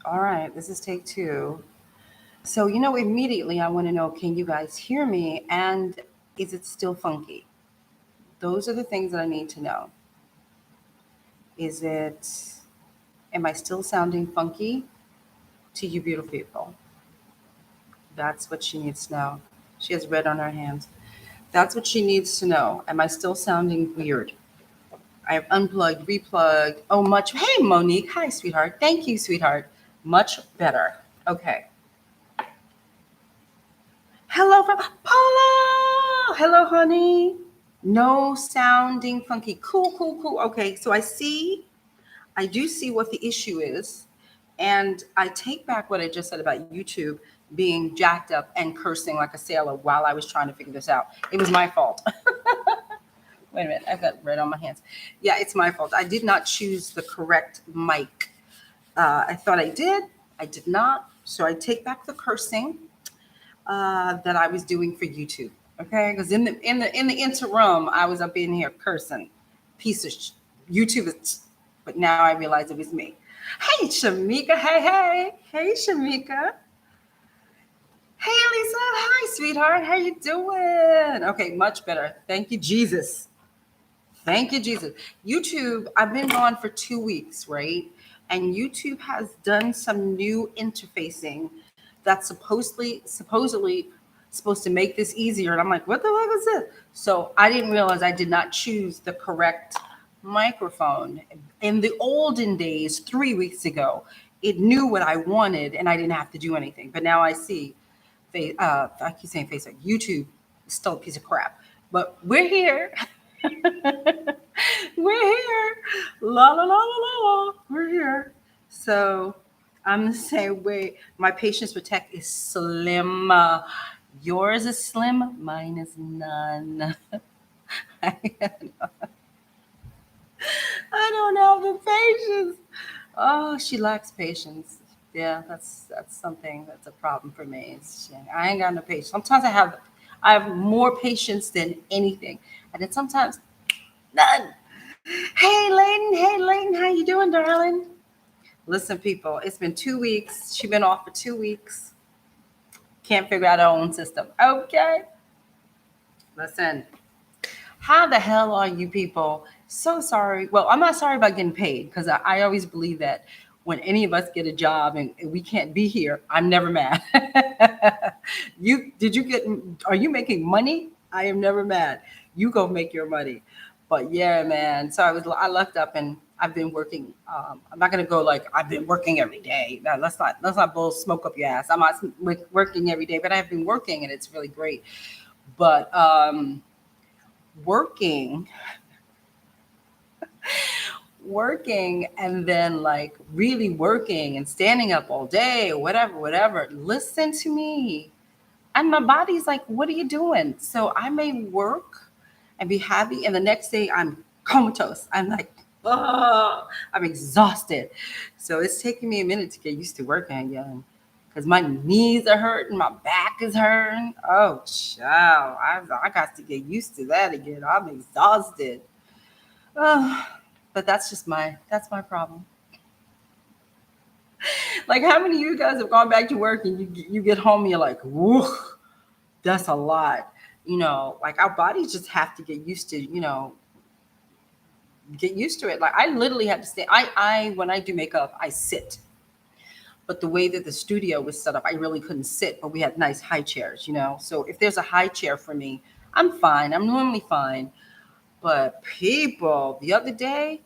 All right, this is take two. So, immediately I want to know, can you guys hear me? And is it still funky? Those are the things that I need to know. Is it, am I still sounding funky to you beautiful people? That's what she needs to know. She has red on her hands. That's what she needs to know. Am I still sounding weird? I have unplugged, replugged. Oh, much. Hey, Monique. Hi, sweetheart. Thank you, sweetheart. Much better. Okay. Hello, Paula. Hello, honey. No sounding funky. Cool, cool, cool. Okay, so I do see what the issue is. And I take back what I just said about YouTube being jacked up and cursing like a sailor while I was trying to figure this out. It was my fault. Wait a minute, I've got red on my hands. Yeah, it's my fault. I did not choose the correct mic. I thought I did. I did not. So I take back the cursing that I was doing for YouTube. Okay, because in the interim, I was up in here cursing, piece of YouTube is. But now I realize it was me. Hey, Shamika. Hey, Shamika. Hey, Lisa. Hi, sweetheart. How you doing? Okay, much better. Thank you, Jesus. Thank you, Jesus. YouTube, I've been gone for 2 weeks, right? And YouTube has done some new interfacing that's supposedly supposed to make this easier. And I'm like, what the heck is this? So I didn't realize I did not choose the correct microphone. In the olden days, 3 weeks ago, it knew what I wanted and I didn't have to do anything. But now I see, I keep saying Facebook, YouTube is still a piece of crap. But we're here. We're here. La la la la la la. We're here. So I'm the same way. My patience with tech is slim. Yours is slim. Mine is none. I don't have the patience. Oh, she lacks patience. Yeah, that's something that's a problem for me. I ain't got no patience. Sometimes I have more patience than anything, and then sometimes none. Hey, Layton, how you doing, darling? Listen, people, it's been 2 weeks. She's been off for 2 weeks. Can't figure out her own system. Okay. Listen, how the hell are you people? So sorry. Well, I'm not sorry about getting paid because I always believe that when any of us get a job and we can't be here, I'm never mad. Are you making money? I am never mad. You go make your money. But yeah, man. So I left up and I've been working. I'm not gonna go like I've been working every day. No, let's not blow smoke up your ass. I'm not working every day, but I've been working and it's really great. But working working and then like really working and standing up all day or whatever, listen to me, and my body's like, what are you doing? So I may work and be happy and the next day I'm comatose. I'm like, oh, I'm exhausted. So it's taking me a minute to get used to working again because my knees are hurting, my back is hurting. Oh child, I got to get used to that again. I'm exhausted. Oh, but that's my problem. Like, how many of you guys have gone back to work and you get home and you're like, whoo, that's a lot. Like our bodies just have to get used to it. Like I literally had to stay. I when I do makeup, I sit. But the way that the studio was set up, I really couldn't sit. But we had nice high chairs. So if there's a high chair for me, I'm fine. I'm normally fine. But people, the other day,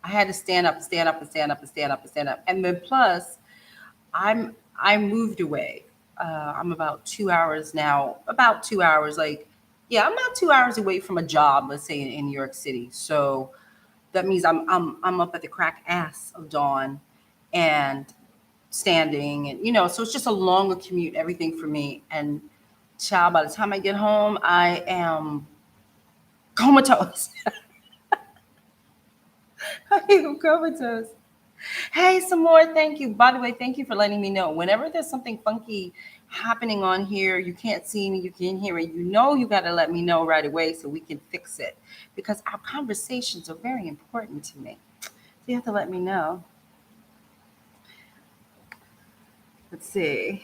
I had to stand up, stand up, and stand up, and stand up, and stand up. And then plus, I moved away. I'm about 2 hours now. About 2 hours, like yeah, I'm about 2 hours away from a job. Let's say in New York City. So that means I'm up at the crack ass of dawn, and standing, and so it's just a longer commute. Everything for me, and child. By the time I get home, I am comatose. I am comatose. Hey, some more. Thank you. By the way, thank you for letting me know. Whenever there's something funky happening on here, you can't see me, you can hear it. You got to let me know right away so we can fix it because our conversations are very important to me. So you have to let me know. Let's see.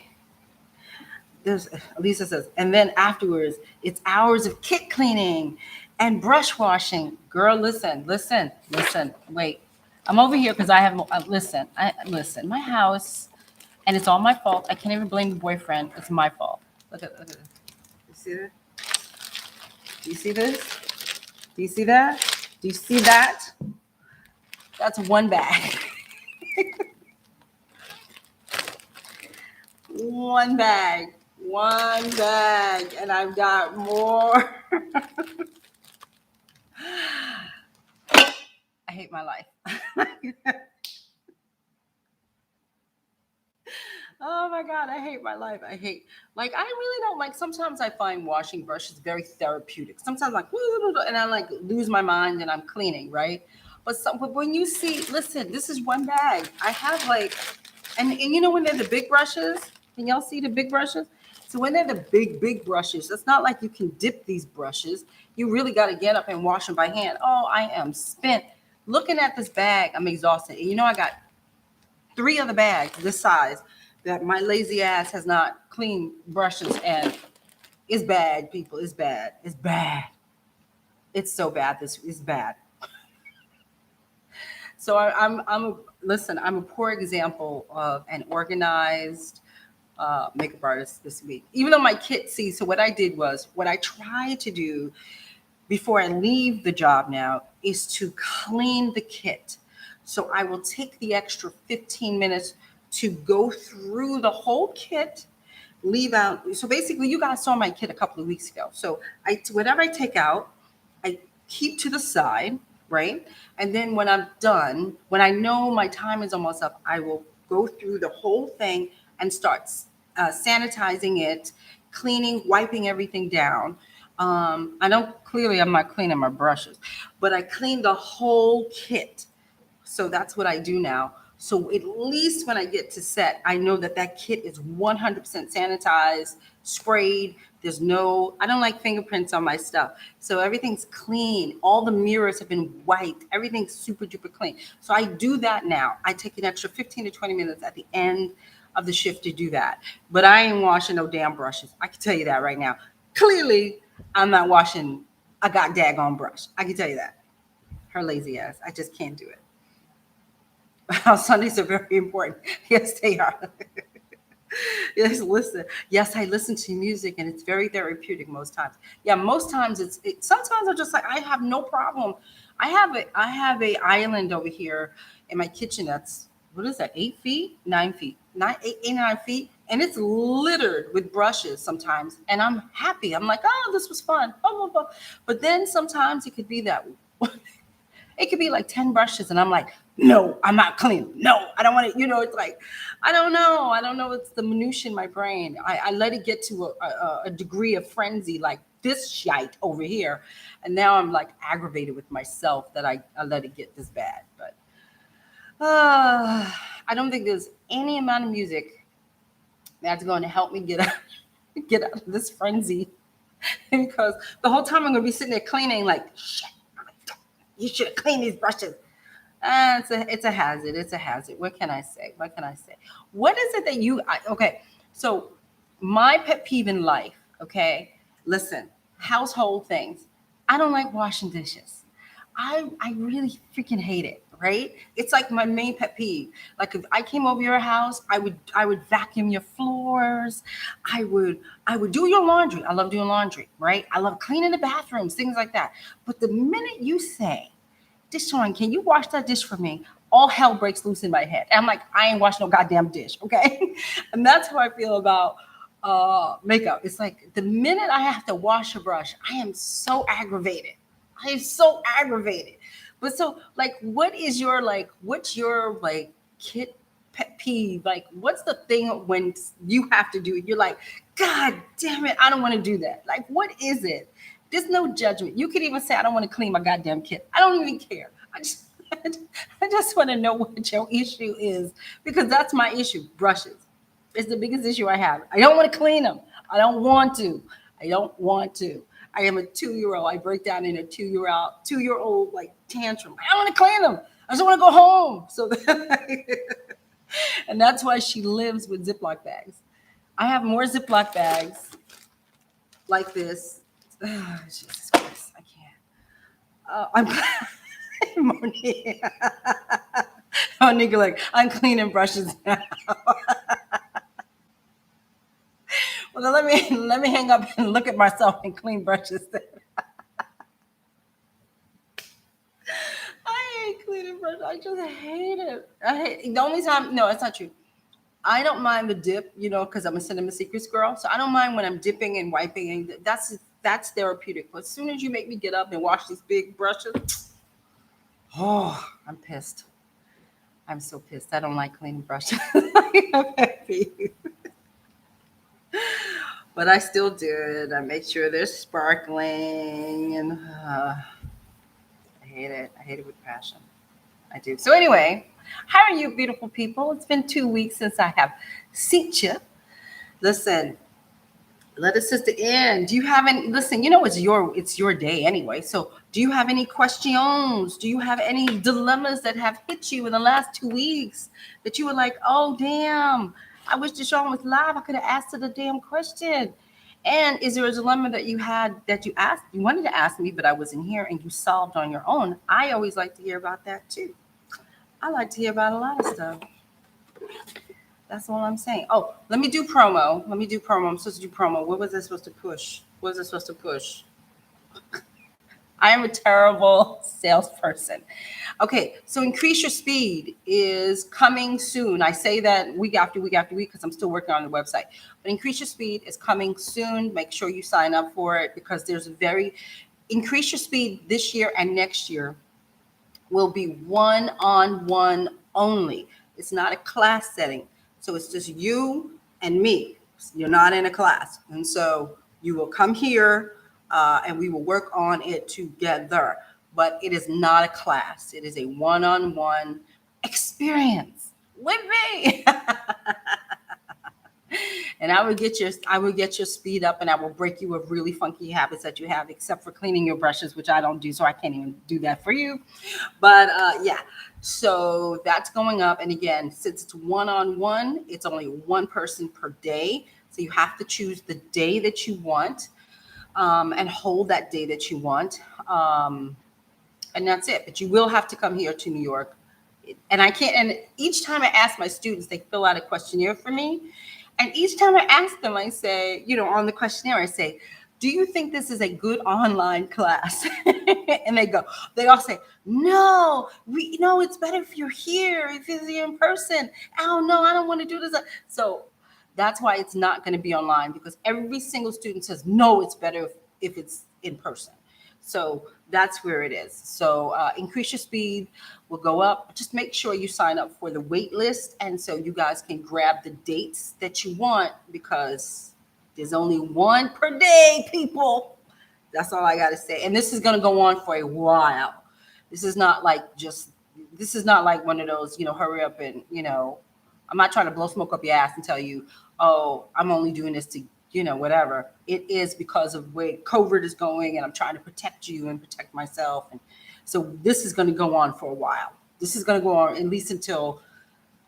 There's Lisa says, and then afterwards, it's hours of kit cleaning and brush washing. Girl, listen. Wait, I'm over here because I have. Listen, listen. My house, and it's all my fault. I can't even blame the boyfriend. It's my fault. Look at this. You see that? Do you see this? Do you see that? Do you see that? That's one bag. One bag. One bag. And I've got more. I hate my life. Oh my God, I hate my life. I hate, like, I really don't like, sometimes I find washing brushes very therapeutic. Sometimes I'm like, and I like lose my mind and I'm cleaning, right? But when you see, listen, this is one bag. I have like, and you know when they're the big brushes, can y'all see the big brushes? So when they're the big brushes, it's not like you can dip these brushes. You really got to get up and wash them by hand. Oh, I am spent. Looking at this bag, I'm exhausted. And you know, I got 3 other bags this size that my lazy ass has not cleaned brushes, and it's bad, people. It's bad. It's bad. It's so bad. This is bad. So listen. I'm a poor example of an organized makeup artist this week. Even though my kit, see, so what I did was, what I tried to do before I leave the job now is to clean the kit. So I will take the extra 15 minutes to go through the whole kit, leave out. So basically, you guys saw my kit a couple of weeks ago. So whatever I take out, I keep to the side, right? And then when I'm done, when I know my time is almost up, I will go through the whole thing and start sanitizing it, cleaning, wiping everything down. I don't, clearly I'm not cleaning my brushes, but I clean the whole kit. So that's what I do now. So at least when I get to set, I know that that kit is 100% sanitized, sprayed. There's no, I don't like fingerprints on my stuff. So everything's clean. All the mirrors have been wiped. Everything's super duper clean. So I do that now. I take an extra 15 to 20 minutes at the end of the shift to do that. But I ain't washing no damn brushes. I can tell you that right now. Clearly, I'm not washing a daggone brush. I can tell you that. Her lazy ass. I just can't do it. Sundays are very important. Yes, they are. Yes, listen. Yes, I listen to music and it's very therapeutic most times. Yeah, most times sometimes I'm just like, I have no problem. I have a island over here in my kitchen that's, what is that, 8 feet, 9 feet, 9 feet, and it's littered with brushes sometimes. And I'm happy. I'm like, oh, this was fun. Blah, blah, blah. But then sometimes it could be that it could be like 10 brushes, and I'm like, no, I'm not clean. No, I don't want to, it's like, I don't know. It's the minutia in my brain. I let it get to a degree of frenzy, like this shite over here. And now I'm like aggravated with myself that I let it get this bad. But I don't think there's any amount of music that's going to help me get out of this frenzy. Because the whole time I'm going to be sitting there cleaning like, shit, you should have cleaned these brushes. It's a hazard. It's a hazard. What can I say? What is it that okay. So my pet peeve in life, okay, listen, household things. I don't like washing dishes. I really freaking hate it, right? It's like my main pet peeve. Like if I came over your house, I would vacuum your floors. I would do your laundry. I love doing laundry, right? I love cleaning the bathrooms, things like that. But the minute you say, DeShawn, can you wash that dish for me? All hell breaks loose in my head. And I'm like, I ain't washing no goddamn dish, okay? And that's how I feel about makeup. It's like the minute I have to wash a brush, I am so aggravated. But so, like, what's your kit pet peeve? Like, what's the thing when you have to do it? You're like, God damn it, I don't want to do that. Like, what is it? There's no judgment. You could even say, I don't want to clean my goddamn kit. I don't even care. I just want to know what your issue is, because that's my issue. Brushes. It's the biggest issue I have. I don't want to clean them. I don't want to. I am a 2-year-old. I break down in a 2-year-old like tantrum. I don't want to clean them. I just want to go home. So And that's why she lives with Ziploc bags. I have more Ziploc bags like this. Jesus Christ, I can't. I'm Monique. Monique, like, I'm cleaning brushes now. Well, then let me hang up and look at myself and clean brushes. I hate cleaning brushes. I just hate it. I hate the only time. No, it's not true. I don't mind the dip, because I'm a Cinema Secrets girl. So I don't mind when I'm dipping and wiping, and that's therapeutic. But as soon as you make me get up and wash these big brushes, oh, I'm pissed. I'm so pissed. I don't like cleaning brushes. I'm happy. But I still do it. I make sure they're sparkling, and I hate it. I hate it with passion. I do. So anyway, how are you, beautiful people? It's been 2 weeks since I have seen you. Listen, let us sister in. Do you have any? Listen, it's your day anyway. So, do you have any questions? Do you have any dilemmas that have hit you in the last 2 weeks that you were like, oh damn, I wish DeShawn was live. I could have asked her the damn question. And is there a dilemma that you had that you wanted to ask me, but I wasn't here and you solved on your own? I always like to hear about that too. I like to hear about a lot of stuff. That's all I'm saying. Oh, let me do promo. I'm supposed to do promo. What was I supposed to push? I am a terrible salesperson. Okay, so Increase Your Speed is coming soon. I say that week after week after week because I'm still working on the website. But Increase Your Speed is coming soon. Make sure you sign up for it because Increase Your Speed this year and next year will be one-on-one only. It's not a class setting. So it's just you and me. You're not in a class. And so you will come here and we will work on it together. But it is not a class. It is a one-on-one experience with me. And I will get your speed up, and I will break you of really funky habits that you have, except for cleaning your brushes, which I don't do, so I can't even do that for you. But yeah, so that's going up. And again, since it's one-on-one, it's only one person per day. So you have to choose the day that you want and hold that day that you want. And that's it. But you will have to come here to New York. And I can't, and each time I ask my students, they fill out a questionnaire for me. And each time I ask them, I say, on the questionnaire, I say, do you think this is a good online class? And they all say, no, it's better if you're here, if you're in person. Oh, no, I don't want to do this. So that's why it's not going to be online, because every single student says, no, it's better if it's in person. So that's where it is. So Increase Your Speed will go up. Just make sure you sign up for the wait list. And so you guys can grab the dates that you want, because there's only one per day, people. That's all I got to say. And this is going to go on for a while. This is not like one of those, hurry up and, I'm not trying to blow smoke up your ass and tell you, oh, I'm only doing this to whatever. It is because of where COVID is going, and I'm trying to protect you and protect myself. And so this is going to go on for a while. This is going to go on at least until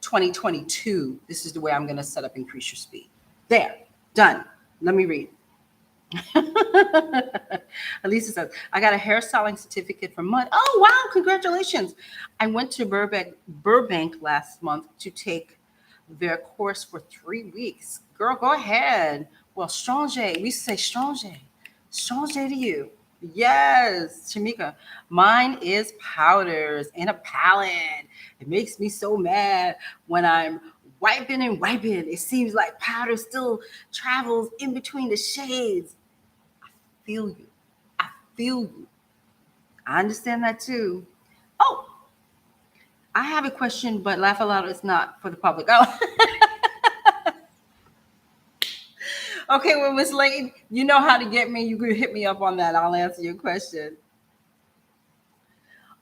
2022. This is the way I'm going to set up Increase Your Speed. There, done. Let me read. Elisa says, I got a hairstyling certificate from Mud. Oh, wow. Congratulations. I went to Burbank last month to take their course for 3 weeks. Girl, go ahead. Well, strange. We used to say strange. Strange to you. Yes, Shamika. Mine is powders and a palette. It makes me so mad when I'm wiping. It seems like powder still travels in between the shades. I feel you. I understand that too. Oh, I have a question, but laugh aloud is not for the public. Oh. Okay, well, Miss Lane, you know how to get me. You could hit me up on that. I'll answer your question.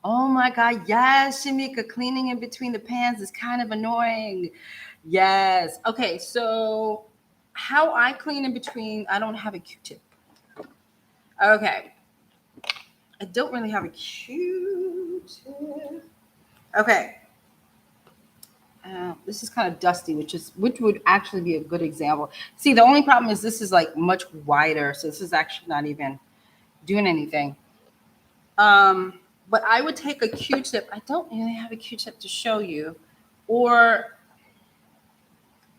Oh my God, yes, Shamika, cleaning in between the pans is kind of annoying. Yes. Okay, so how I clean in between, I don't have a Q-tip. Okay. I don't really have a Q-tip. Okay. This is kind of dusty, which would actually be a good example. See, the only problem is this is like much wider, so this is actually not even doing anything. But I would take a Q-tip. I don't really have a Q-tip to show you, or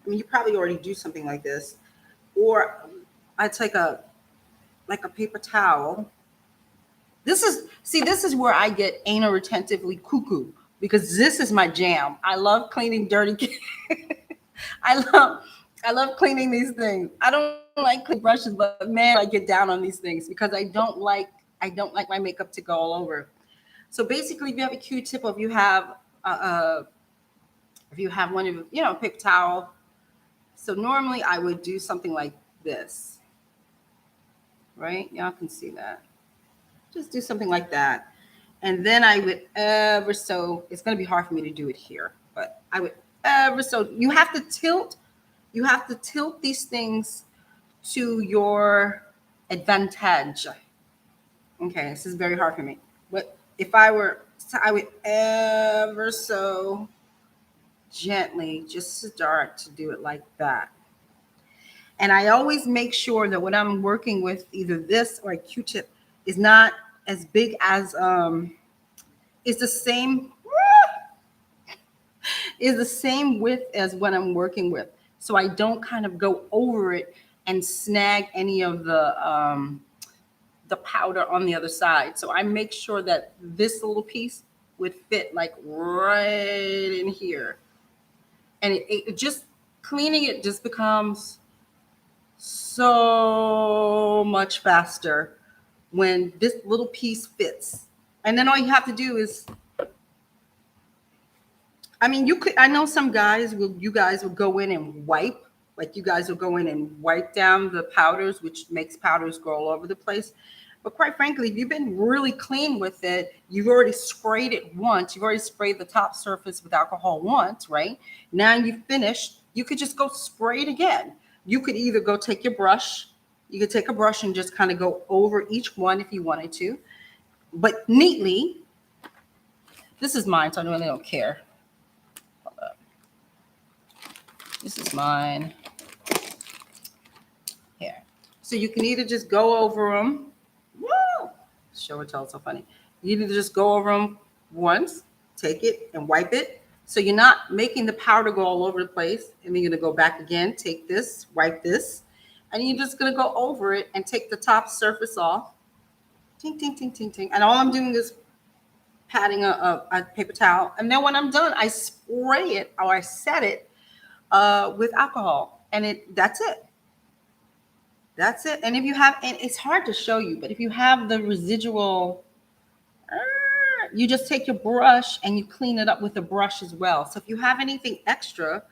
I mean, you probably already do something like this, or I take a paper towel. This is where I get anal retentively cuckoo, because this is my jam. I love cleaning dirty. I love cleaning these things. I don't like clean brushes, but man, I get down on these things because I don't like my makeup to go all over. So basically, if you have a Q-tip, or if you have one of a paper towel. So normally I would do something like this, right? Y'all can see that. Just do something like that. And then I would ever so, it's going to be hard for me to do it here, but I would ever so, you have to tilt these things to your advantage. Okay, this is very hard for me. But if I would ever so gently just start to do it like that. And I always make sure that when I'm working with either this or a Q-tip is not as big as is the same width as what I'm working with. So I don't kind of go over it and snag any of the powder on the other side. So I make sure that this little piece would fit like right in here. And it just, cleaning it just becomes so much faster when this little piece fits. And then all you have to do is, I mean, I know some guys you guys will go in and wipe, like you guys will go in and wipe down the powders, which makes powders go all over the place. But quite frankly, if you've been really clean with it, you've already sprayed it once, you've already sprayed the top surface with alcohol once, right? Now you've finished, you could just go spray it again. You could either go take your brush, you could take a brush and just kind of go over each one if you wanted to, but neatly. This is mine, so I really don't care. Hold up. This is mine. Here. So you can either just go over them. Woo! Show and tell, it's so funny. You either just go over them once, take it and wipe it. So you're not making the powder go all over the place. And then you're going to go back again, take this, wipe this. And you're just going to go over it and take the top surface off. Ting, ting, ting, ting, ting. And all I'm doing is patting a paper towel. And then when I'm done, I spray it or I set it with alcohol. And that's it. That's it. And if you have, and it's hard to show you, but if you have the residual, you just take your brush and you clean it up with the brush as well. So if you have anything extra,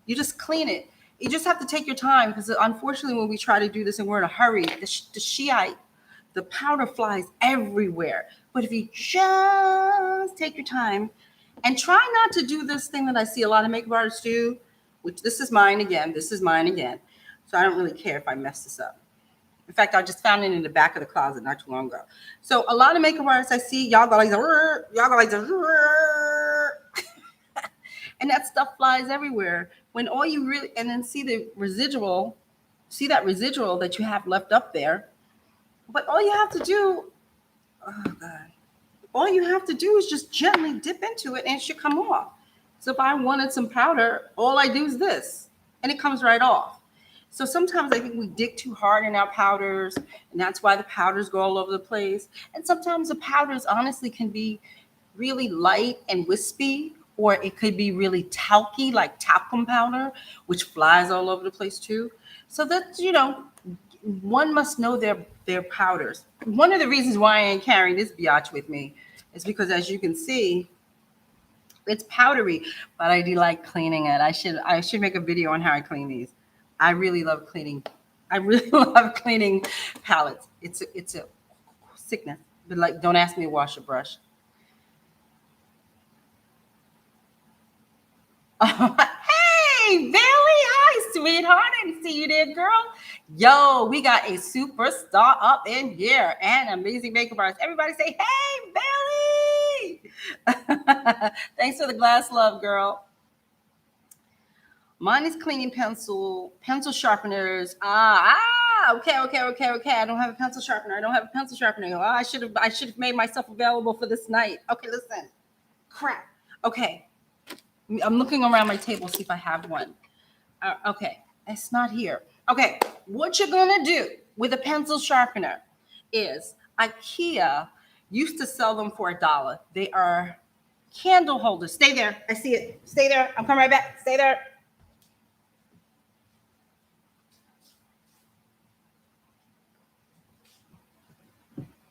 you just clean it. You just have to take your time, because unfortunately when we try to do this and we're in a hurry, the powder flies everywhere. But if you just take your time and try not to do this thing that I see a lot of makeup artists do, which this is mine again. So I don't really care if I mess this up. In fact, I just found it in the back of the closet not too long ago. So a lot of makeup artists I see, y'all go like and that stuff flies everywhere. When all you really, and then see that residual that you have left up there. But all you have to do, oh God, all you have to do is just gently dip into it and it should come off. So if I wanted some powder, all I do is this, and it comes right off. So sometimes I think we dig too hard in our powders, and that's why the powders go all over the place. And sometimes the powders honestly can be really light and wispy, or it could be really talky, like talcum powder, which flies all over the place too. So that, one must know their powders. One of the reasons why I ain't carrying this biatch with me is because, as you can see, it's powdery, but I do like cleaning it. I should make a video on how I clean these. I really love cleaning. I really love cleaning palettes. It's a sickness. But like, don't ask me to wash a brush. Hey, Bailey. Hi, sweetheart. I didn't see you there, girl. Yo, we got a superstar up in here and amazing makeup artist. Everybody say, hey, Bailey. Thanks for the glass love, girl. Mine is cleaning pencil sharpeners. Okay. I don't have a pencil sharpener. Oh, I should have made myself available for this night. Okay, listen. Crap. Okay. I'm looking around my table, see if I have one. Okay, it's not here. Okay, what you're gonna do with a pencil sharpener is IKEA used to sell them for $1. They are candle holders. Stay there. I see it. Stay there. I'm coming right back. Stay there.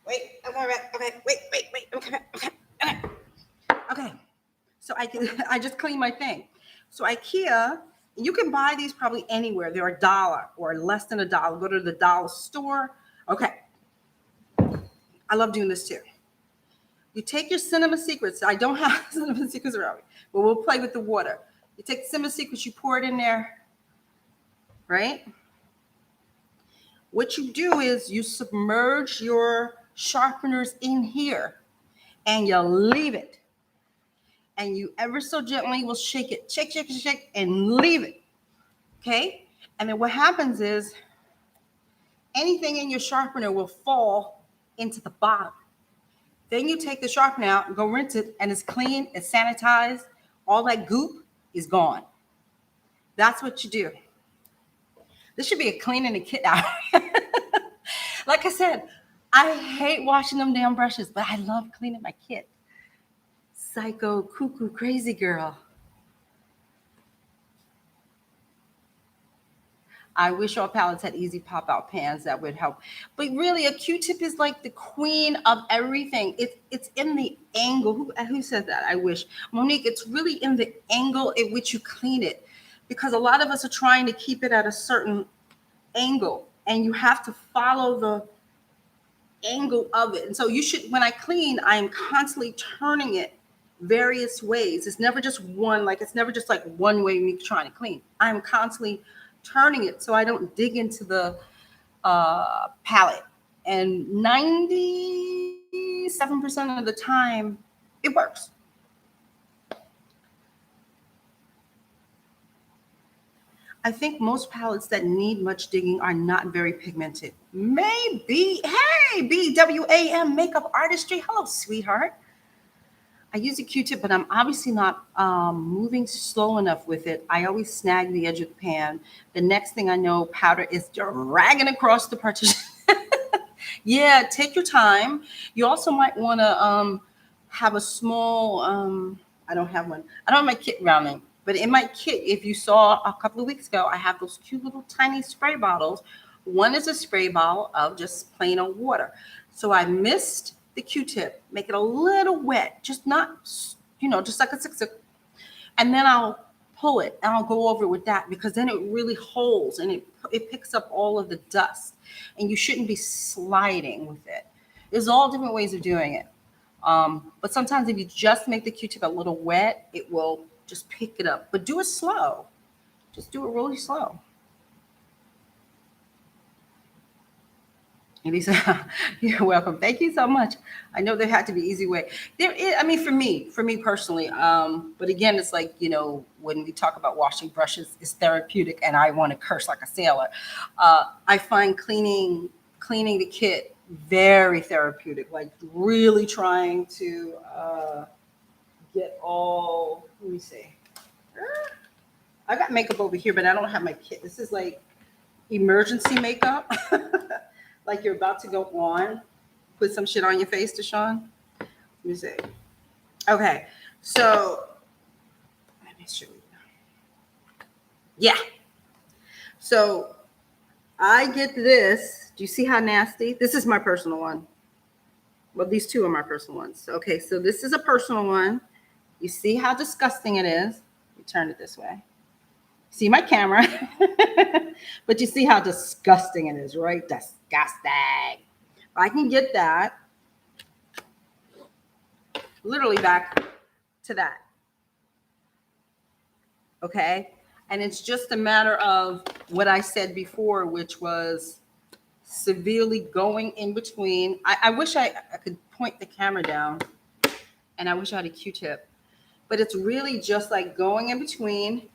Wait, I'm coming back. Okay, wait. Okay. So I just cleaned my thing. So IKEA, you can buy these probably anywhere. They're $1 or less than $1. Go to the dollar store. Okay. I love doing this too. You take your Cinema Secrets. I don't have Cinema Secrets around me, but we'll play with the water. You take Cinema Secrets, you pour it in there, right? What you do is you submerge your sharpeners in here and you leave it. And you ever so gently will shake it, shake, and leave it. Okay? And then what happens is anything in your sharpener will fall into the bottom. Then you take the sharpener out and go rinse it, and it's clean, it's sanitized. All that goop is gone. That's what you do. This should be a cleaning the kit out. Like I said, I hate washing them damn brushes, but I love cleaning my kit. Psycho, cuckoo, crazy girl. I wish all palettes had easy pop-out pans. That would help. But really, a Q-tip is like the queen of everything. It's in the angle. Who said that? I wish. Monique, it's really in the angle at which you clean it. Because a lot of us are trying to keep it at a certain angle. And you have to follow the angle of it. And so you should, when I clean, I am constantly turning it various ways. It's never just one, it's never just like one way me trying to clean. I'm constantly turning it so I don't dig into the palette. And 97% of the time, it works. I think most palettes that need much digging are not very pigmented. Maybe. Hey, BWAM Makeup Artistry. Hello, sweetheart. I use a Q-tip, but I'm obviously not moving slow enough with it. I always snag the edge of the pan. The next thing I know, powder is dragging across the partition. Yeah, take your time. You also might want to have a small, I don't have one. I don't have my kit around me. But in my kit, if you saw a couple of weeks ago, I have those cute little tiny spray bottles. One is a spray bottle of just plain old water. So I missed the Q-tip, make it a little wet, just not, just like a sick. And then I'll pull it and I'll go over it with that because then it really holds and it picks up all of the dust. And you shouldn't be sliding with it. There's all different ways of doing it. But sometimes if you just make the Q-tip a little wet, it will just pick it up. But do it slow. Just do it really slow. And he said, "You're welcome. Thank you so much. I know there had to be easy way. There is, for me personally. But again, it's like, when we talk about washing brushes, it's therapeutic, and I want to curse like a sailor. I find cleaning the kit very therapeutic. Like really trying to get all. Let me see. I got makeup over here, but I don't have my kit. This is like emergency makeup. Like you're about to go on, put some shit on your face, DeShawn. Let me see. Okay, so let me show you. Yeah. So I get this. Do you see how nasty? This is my personal one. Well, these two are my personal ones. Okay, so this is a personal one. You see how disgusting it is? Let me turn it this way. See my camera, but you see how disgusting it is, right? Disgusting. If I can get that, literally back to that. Okay? And it's just a matter of what I said before, which was severely going in between. I wish I could point the camera down, and I wish I had a Q-tip. But it's really just like going in between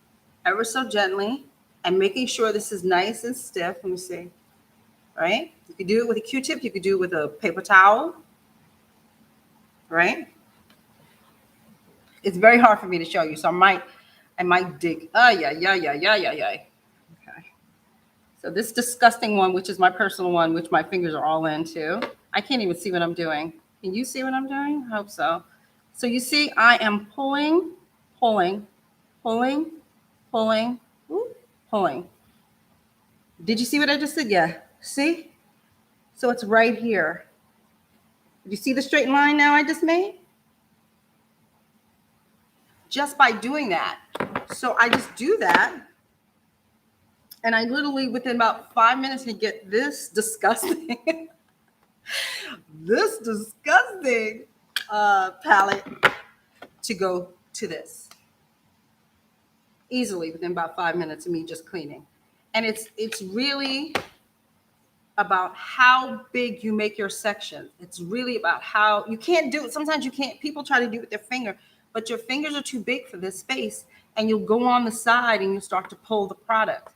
ever so gently, and making sure this is nice and stiff. Let me see. Right? You could do it with a Q-tip. You could do it with a paper towel. Right? It's very hard for me to show you, so I might dig. Oh yeah. Okay. So this disgusting one, which is my personal one, which my fingers are all into. I can't even see what I'm doing. Can you see what I'm doing? I hope so. So you see, I am pulling, pulling, pulling, pulling, pulling. Did you see what I just did? Yeah. See? So it's right here. Do you see the straight line now I just made? Just by doing that. So I just do that. And I literally, within about 5 minutes, can get this disgusting, this disgusting palette to go to this. Easily within about 5 minutes of me just cleaning. And it's really about how big you make your section. It's really about how you can't do it. Sometimes you can't, people try to do it with their finger, but your fingers are too big for this space, and you'll go on the side and you start to pull the product.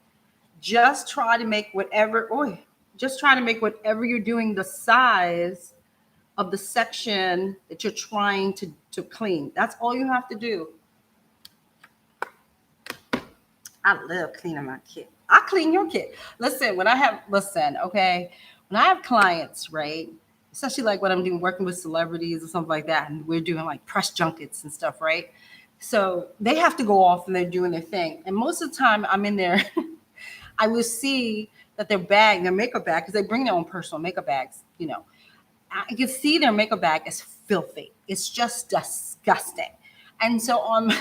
Just try to make whatever, just try to make whatever you're doing the size of the section that you're trying to clean. That's all you have to do. I love cleaning my kit. I clean your kit. Listen, when I have clients, right? Especially like when I'm doing working with celebrities or something like that, and we're doing like press junkets and stuff, right? So they have to go off and they're doing their thing. And most of the time I'm in there, I will see that their makeup bag, because they bring their own personal makeup bags, I can see their makeup bag is filthy. It's just disgusting. And so on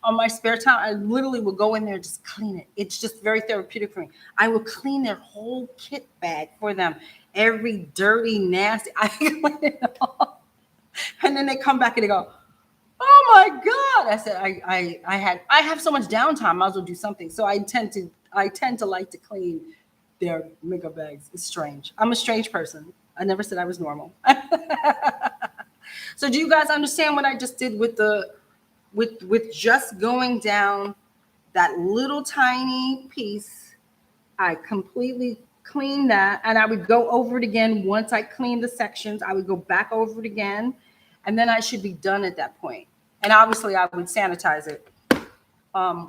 my spare time, I literally will go in there and just clean it. It's just very therapeutic for me. I will clean their whole kit bag for them. Every dirty, nasty, I clean it all. And then they come back and they go, "Oh my God." I said, I have so much downtime, I might as well do something. So I tend to like to clean their makeup bags. It's strange. I'm a strange person. I never said I was normal. So do you guys understand what I just did with just going down that little tiny piece? I completely cleaned that, and I would go over it again. Once I cleaned the sections, I would go back over it again, and then I should be done at that point. And obviously I would sanitize it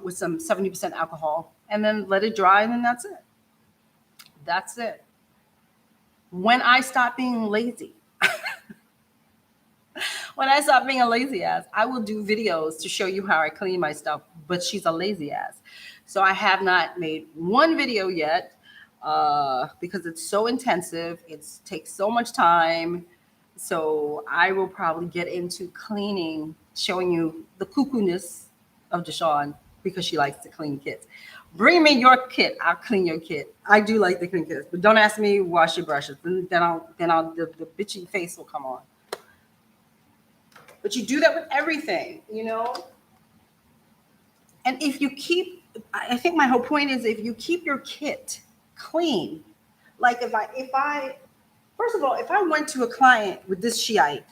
with some 70% alcohol, and then let it dry, and then that's it. That's it. When I stop being lazy, when I stop being a lazy ass, I will do videos to show you how I clean my stuff, but she's a lazy ass. So I have not made one video yet because it's so intensive. It takes so much time. So I will probably get into cleaning, showing you the cuckoo-ness of DeShawn, because she likes to clean kits. Bring me your kit. I'll clean your kit. I do like to clean kits, but don't ask me wash your brushes. Then the bitchy face will come on. But you do that with everything, And if you I think my whole point is, if you keep your kit clean, like if I first of all, if I went to a client with this shite,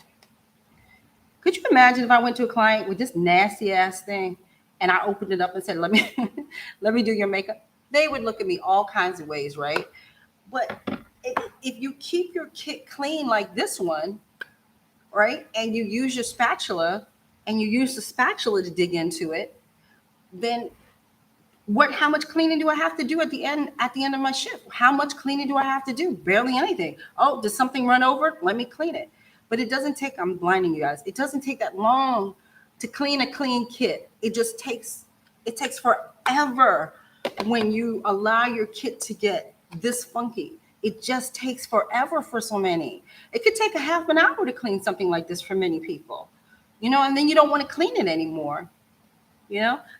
could you imagine if I went to a client with this nasty ass thing and I opened it up and said, let me do your makeup? They would look at me all kinds of ways, right? But if you keep your kit clean like this one, right, and you use your spatula and you use the spatula to dig into it, then how much cleaning do I have to do at the end of my shift? How much cleaning do I have to do? Barely anything. Oh, did something run over? Let me clean it. But it doesn't take, I'm blinding you guys, it doesn't take that long to clean a clean kit. It takes forever when you allow your kit to get this funky. It just takes forever for so many. It could take a half an hour to clean something like this for many people, and then you don't want to clean it anymore,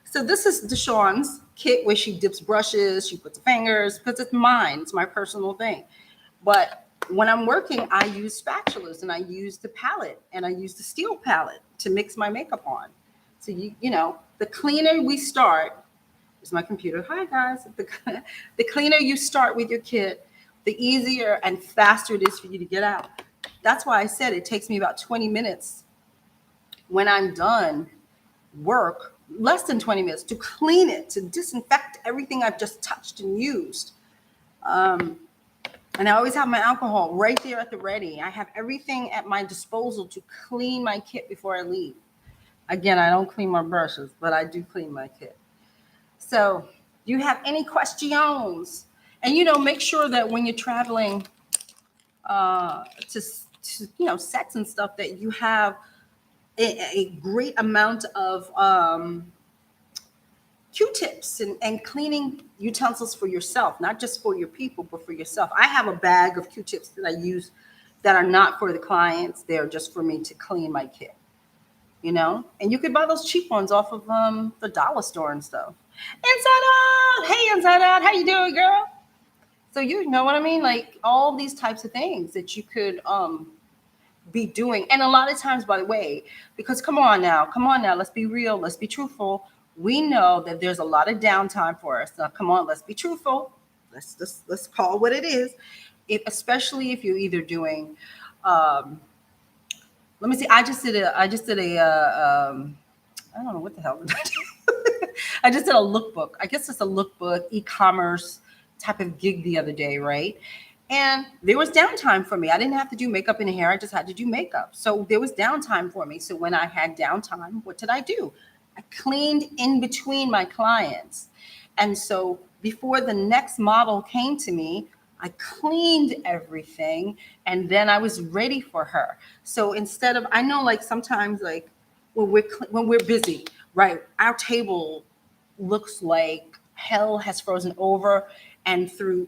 So this is DeShawn's kit where she dips brushes, she puts fingers, because it's mine. It's my personal thing. But when I'm working, I use spatulas, and I use the palette, and I use the steel palette to mix my makeup on. So, the cleaner we start, here's my computer. Hi, guys. The cleaner you start with your kit, the easier and faster it is for you to get out. That's why I said it takes me about 20 minutes when I'm done work less than 20 minutes to clean it, to disinfect everything I've just touched and used. And I always have my alcohol right there at the ready. I have everything at my disposal to clean my kit before I leave. Again, I don't clean my brushes, but I do clean my kit. So, do you have any questions? And make sure that when you're traveling to sets and stuff, that you have a great amount of Q-tips and cleaning utensils for yourself, not just for your people, but for yourself. I have a bag of Q-tips that I use that are not for the clients. They're just for me to clean my kit, and you could buy those cheap ones off of the dollar store and stuff. Inside Out, hey Inside Out, how you doing, girl? So you know what I mean, like all these types of things that you could be doing. And a lot of times, by the way, because come on now, let's be real, let's be truthful. We know that there's a lot of downtime for us. Now, come on, let's be truthful. Let's call what it is. Especially if you're either doing, let me see. I just did a. I don't know what the hell. I just did a lookbook. I guess it's a lookbook e-commerce type of gig the other day, right? And there was downtime for me. I didn't have to do makeup and hair. I just had to do makeup. So there was downtime for me. So when I had downtime, what did I do? I cleaned in between my clients. And so before the next model came to me, I cleaned everything and then I was ready for her. So instead of, I know like sometimes like when we're busy, right? Our table looks like hell has frozen over, and through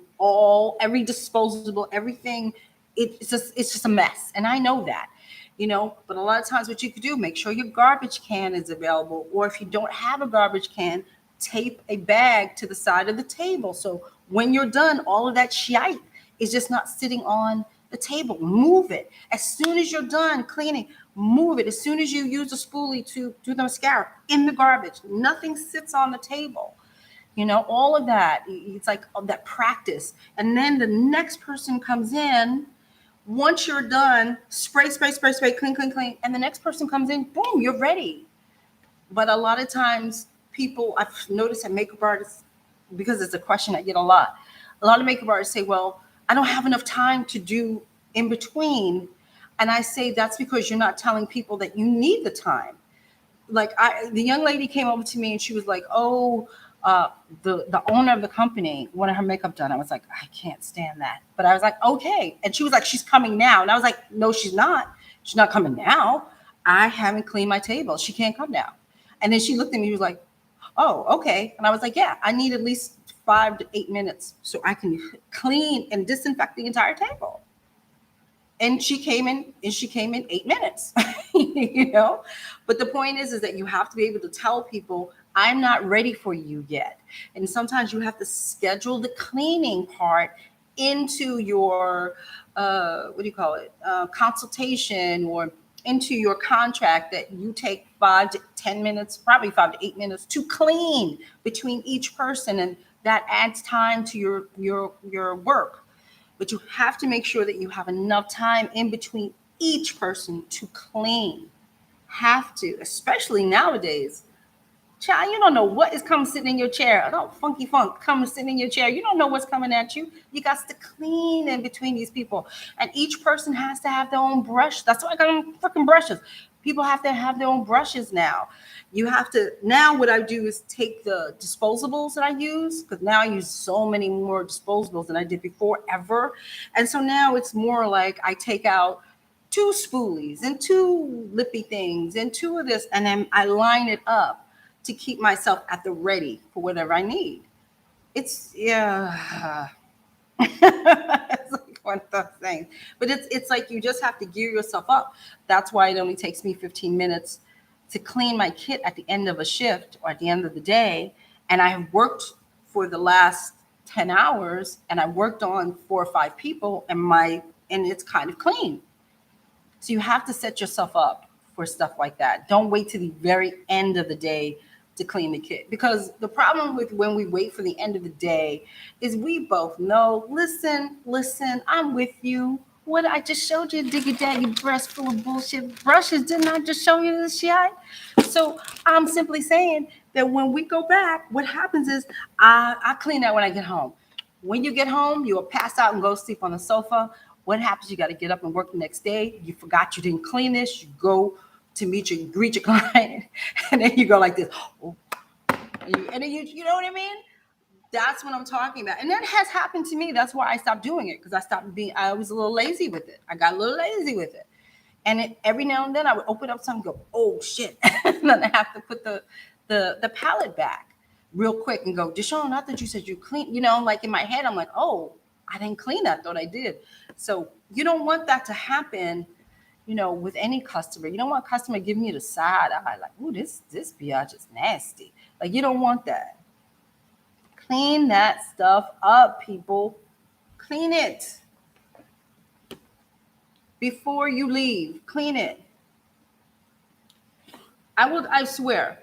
every disposable, everything, it's just a mess. And I know that. But a lot of times what you could do, make sure your garbage can is available. Or if you don't have a garbage can, tape a bag to the side of the table. So when you're done, all of that shite is just not sitting on the table. Move it. As soon as you're done cleaning, move it. As soon as you use a spoolie to do the mascara, in the garbage. Nothing sits on the table. All of that. It's like that practice. And then the next person comes in. Once you're done, spray, clean. And the next person comes in, boom, you're ready. But a lot of times I've noticed that makeup artists, because it's a question I get a lot of makeup artists say, well, I don't have enough time to do in between. And I say, that's because you're not telling people that you need the time. Like the young lady came over to me and she was like, oh, the owner of the company wanted her makeup done. I was like, I can't stand that. But I was like, okay. And she was like, she's coming now. And I was like, no, she's not. She's not coming now. I haven't cleaned my table. She can't come now. And then she looked at me, she was like, oh, okay. And I was like, yeah, I need at least 5 to 8 minutes so I can clean and disinfect the entire table. And she came in 8 minutes, But the point is that you have to be able to tell people, I'm not ready for you yet. And sometimes you have to schedule the cleaning part into your, consultation, or into your contract, that you take 5 to 10 minutes, probably 5 to 8 minutes to clean between each person. And that adds time to your work. But you have to make sure that you have enough time in between each person to clean. Have to, especially nowadays. Child, you don't know what is coming sitting in your chair. Oh, funky funk coming sitting in your chair. You don't know what's coming at you. You got to clean in between these people. And each person has to have their own brush. That's why I got them freaking brushes. People have to have their own brushes now. Now what I do is take the disposables that I use, because now I use so many more disposables than I did before ever. And so now it's more like I take out 2 spoolies and 2 lippy things and 2 of this, and then I line it up to keep myself at the ready for whatever I need. It's it's like one of those things. But it's like you just have to gear yourself up. That's why it only takes me 15 minutes to clean my kit at the end of a shift or at the end of the day. And I have worked for the last 10 hours and I worked on 4 or 5 people, and it's kind of clean. So you have to set yourself up for stuff like that. Don't wait to the very end of the day to clean the kit, because the problem with when we wait for the end of the day is we both know, listen, I'm with you. What I just showed you, diggy daggy breast full of bullshit brushes, didn't I just show you this shit? So I'm simply saying that when we go back, what happens is I clean that when I get home. When you get home, you'll pass out and go sleep on the sofa. What happens? You got to get up and work the next day. You forgot you didn't clean this. You go to greet your client, and then you go like this. Oh, and then you know what I mean? That's what I'm talking about. And that has happened to me. That's why I stopped doing it, because I was a little lazy with it. I got a little lazy with it. And every now and then I would open up something and go, oh shit. And then I have to put the palette back real quick and go, DeShawn, I thought you said you clean, like in my head, I'm like, oh, I didn't clean that. I thought I did. So you don't want that to happen, with any customer. You don't want a customer giving you the side eye, like, ooh, this biatch is nasty. Like, you don't want that. Clean that stuff up, people. Clean it. Before you leave, clean it. I swear.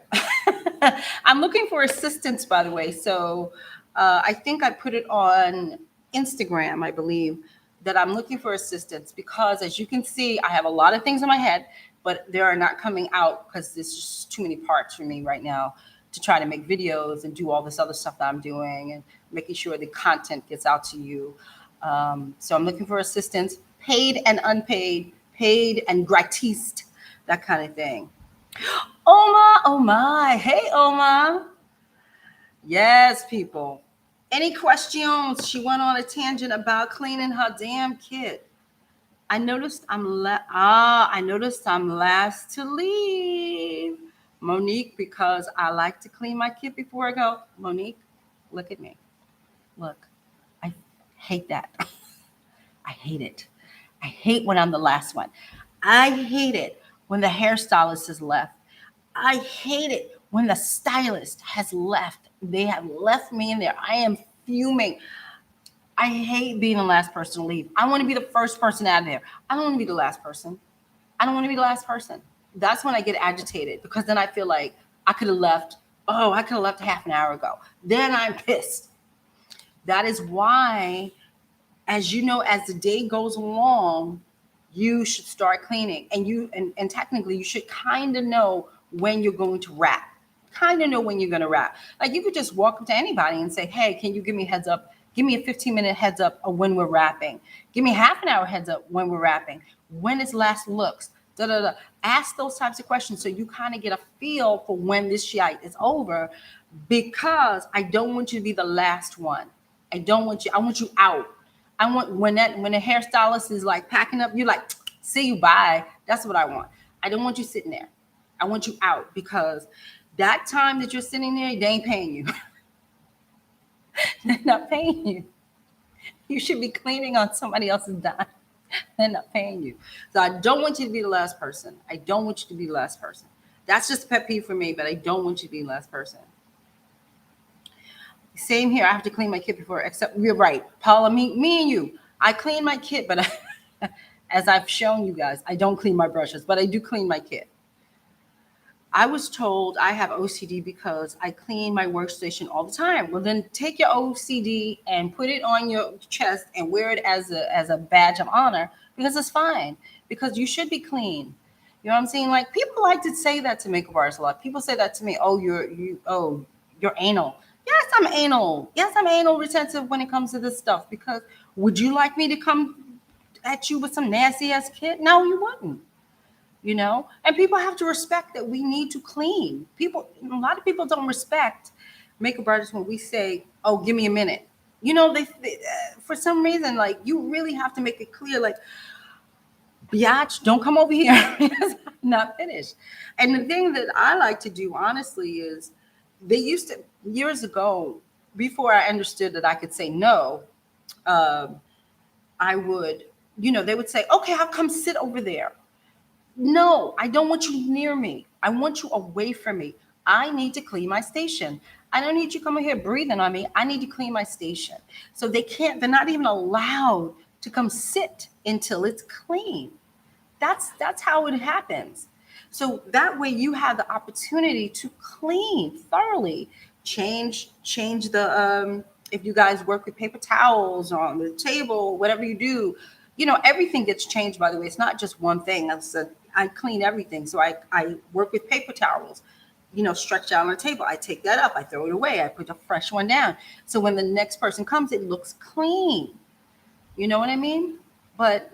I'm looking for assistance, by the way. So I think I put it on Instagram, I believe, that I'm looking for assistance, because as you can see, I have a lot of things in my head, but they are not coming out because there's just too many parts for me right now to try to make videos and do all this other stuff that I'm doing and making sure the content gets out to you. So I'm looking for assistance, paid and unpaid, paid and gratis, that kind of thing. Oma, oh my. Hey, Oma. Yes, people. Any questions? She went on a tangent about cleaning her damn kit. I noticed I'm last to leave. Monique, because I like to clean my kit before I go. Monique, look at me. Look, I hate that. I hate it. I hate when I'm the last one. I hate it when the hairstylist is left. I hate it when the stylist has left. They have left me in there. I am fuming. I hate being the last person to leave. I want to be the first person out of there. I don't want to be the last person. I don't want to be the last person. That's when I get agitated, because then I feel like I could have left. Oh, I could have left half an hour ago. Then I'm pissed. That is why, as you know, as the day goes along, you should start cleaning. And technically you should kind of know when you're going to wrap. Kind of know when you're going to wrap. Like, you could just walk up to anybody and say, hey, can you give me a heads up? Give me a 15-minute heads up of when we're wrapping. Give me half an hour heads up when we're wrapping. When is last looks? Da, da, da. Ask those types of questions so you kind of get a feel for when this shit is over, because I don't want you to be the last one. I want you out. I want when the hairstylist is like packing up, you're like, see you, bye. That's what I want. I don't want you sitting there. I want you out, because that time that you're sitting there, they ain't paying you. They're not paying you. You should be cleaning on somebody else's dime. They're not paying you. So I don't want you to be the last person. I don't want you to be the last person. That's just a pet peeve for me, but I don't want you to be the last person. Same here. I have to clean my kit before, except you're right. Paula, me and you. I clean my kit, but as I've shown you guys, I don't clean my brushes, but I do clean my kit. I was told I have OCD because I clean my workstation all the time. Well, then take your OCD and put it on your chest and wear it as a badge of honor, because it's fine, because you should be clean. You know what I'm saying? Like, people like to say that to makeup artists a lot. People say that to me. Oh, you're anal. Yes, I'm anal. Yes, I'm anal retentive when it comes to this stuff, because would you like me to come at you with some nasty ass kit? No, you wouldn't. And people have to respect that we need to clean. A lot of people don't respect makeup artists when we say, oh, give me a minute. They for some reason, like, you really have to make it clear, like, biatch, don't come over here because I'm not finished. And the thing that I like to do, honestly, is they used to, years ago, before I understood that I could say no, I would, they would say, okay, I'll come sit over there. No, I don't want you near me. I want you away from me. I need to clean my station. I don't need you coming here breathing on me. I need to clean my station. So they're not even allowed to come sit until it's clean. That's how it happens. So that way you have the opportunity to clean thoroughly, change the, if you guys work with paper towels on the table, whatever you do, everything gets changed, by the way. It's not just one thing. That's I clean everything. So I work with paper towels, stretched out on the table. I take that up, I throw it away, I put a fresh one down. So when the next person comes, it looks clean. You know what I mean? But,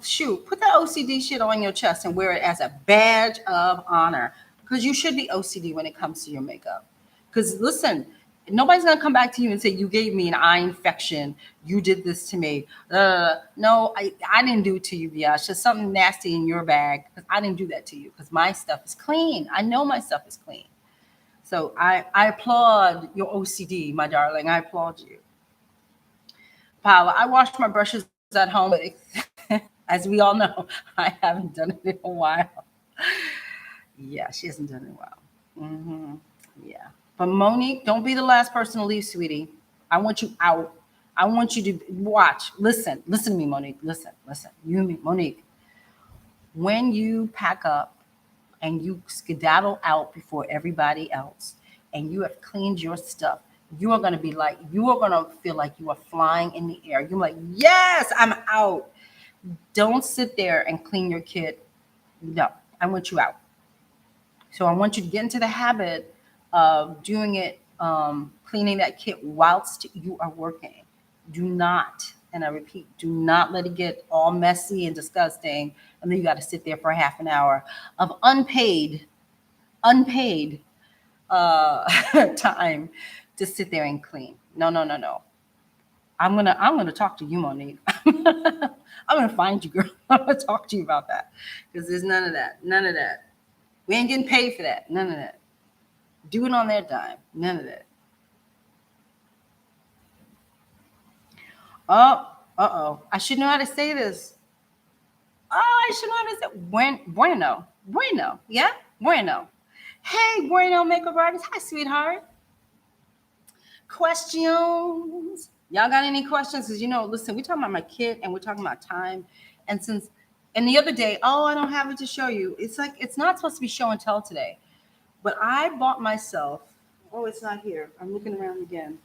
shoot, put that OCD shit on your chest and wear it as a badge of honor, because you should be OCD when it comes to your makeup. Because listen, nobody's going to come back to you and say, you gave me an eye infection. You did this to me. No, I didn't do it to you, Biash. Just something nasty in your bag. Because I didn't do that to you, because my stuff is clean. I know my stuff is clean. So I applaud your OCD, my darling. I applaud you. Paula, I wash my brushes at home, but as we all know, I haven't done it in a while. Yeah, she hasn't done it in a while. Yeah. But Monique, don't be the last person to leave, sweetie. I want you out. I want you to watch. Listen to me, Monique. Listen. You, Monique. When you pack up and you skedaddle out before everybody else and you have cleaned your stuff, you are going to feel like you are flying in the air. You're like, yes, I'm out. Don't sit there and clean your kit. No, I want you out. So I want you to get into the habit of doing it, cleaning that kit whilst you are working. Do not, and I repeat, do not let it get all messy and disgusting. And then you got to sit there for a half an hour of unpaid time to sit there and clean. No. I'm gonna talk to you, Monique. I'm gonna find you, girl. I'm gonna talk to you about that, because there's none of that. We ain't getting paid for that. None of that. Do it on their dime. None of that. Oh. I should know how to say this. Oh, I should know how to say Bueno. Yeah? Bueno. Hey, Bueno makeup artist. Hi, sweetheart. Questions? Y'all got any questions? Because, listen, we're talking about my kit and we're talking about time. And the other day, I don't have it to show you. It's like, it's not supposed to be show and tell today. But I bought myself, it's not here. I'm looking around again.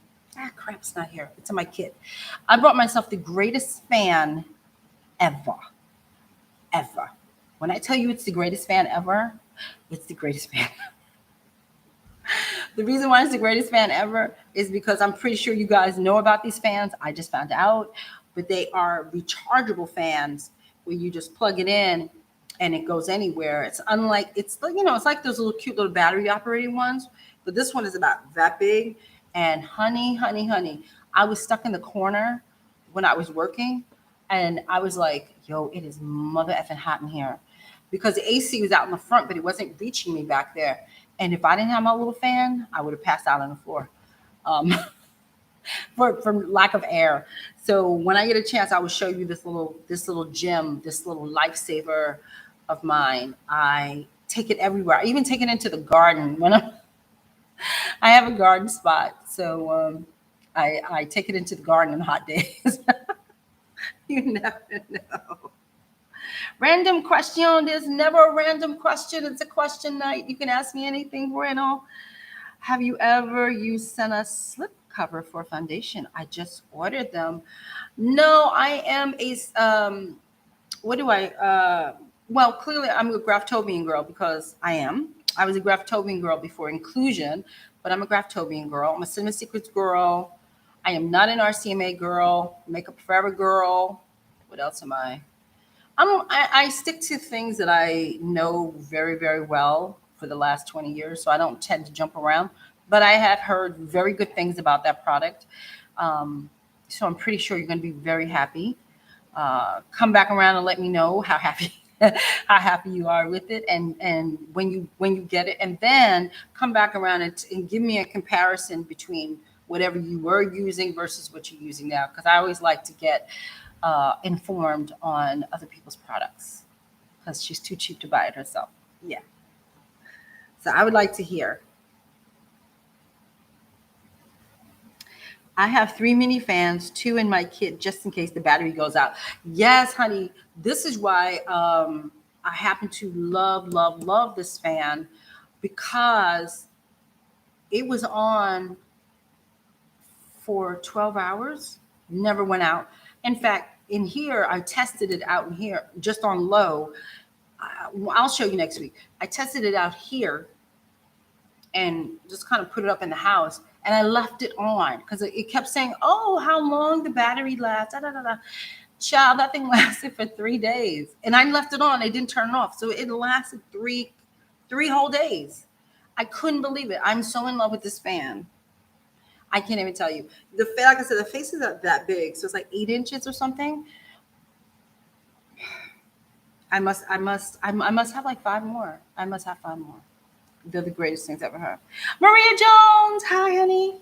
Crap, it's not here. It's in my kit. I bought myself the greatest fan ever. When I tell you it's the greatest fan ever, it's the greatest fan. The reason why it's the greatest fan ever is because I'm pretty sure you guys know about these fans. I just found out, but they are rechargeable fans where you just plug it in and it goes anywhere. It's like those little cute little battery operated ones, but this one is about that big. And honey, I was stuck in the corner when I was working, and I was like, yo, it is mother effing hot in here, because the AC was out in the front, but it wasn't reaching me back there. And if I didn't have my little fan, I would have passed out on the floor from lack of air. So when I get a chance, I will show you this little gem, this little lifesaver of mine. I take it everywhere. I even take it into the garden when I have a garden spot. So I take it into the garden on hot days. You never know. Random question. There's never a random question. It's a question night. You can ask me anything, Bueno. Have you ever used Senna slip cover for foundation? I just ordered them. No, I am well, clearly I'm a Graftobian girl, because I was a Graftobian girl before inclusion, but I'm a Graftobian girl. I'm a Cinema Secrets girl. I am not an RCMA girl, Makeup Forever girl. What else am I? I stick to things that I know very, very well for the last 20 years, so I don't tend to jump around. But I have heard very good things about that product. So I'm pretty sure you're going to be very happy. Come back around and let me know how happy you are with it, and when you get it, and then come back around and give me a comparison between whatever you were using versus what you're using now, because I always like to get informed on other people's products, because she's too cheap to buy it herself. Yeah. So I would like to hear. I have 3 mini fans, 2 in my kit, just in case the battery goes out. Yes, honey. This is why I happen to love this fan, because it was on for 12 hours, never went out. In fact, in here, I tested it out in here just on low. I'll show you next week. I tested it out here and just kind of put it up in the house, and I left it on because it kept saying, "Oh, how long the battery lasts." Da, da, da, da. Child, that thing lasted for 3 days, and I left it on. I didn't turn it off, so it lasted three whole days. I couldn't believe it. I'm so in love with this fan. I can't even tell you. Like I said, the face is not that big, so it's like 8 inches or something. I must have like 5 more. I must have 5 more. They're the greatest things I've ever heard. Maria Jones, hi, honey.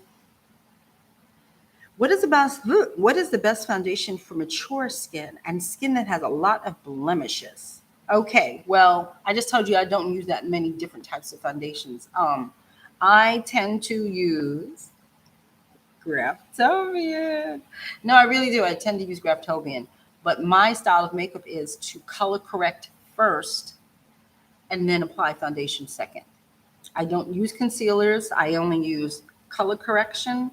What is the best foundation for mature skin and skin that has a lot of blemishes? Okay, well, I just told you I don't use that many different types of foundations. I tend to use Graftobian. No, I really do. I tend to use Graftobian. But my style of makeup is to color correct first and then apply foundation second. I don't use concealers. I only use color correction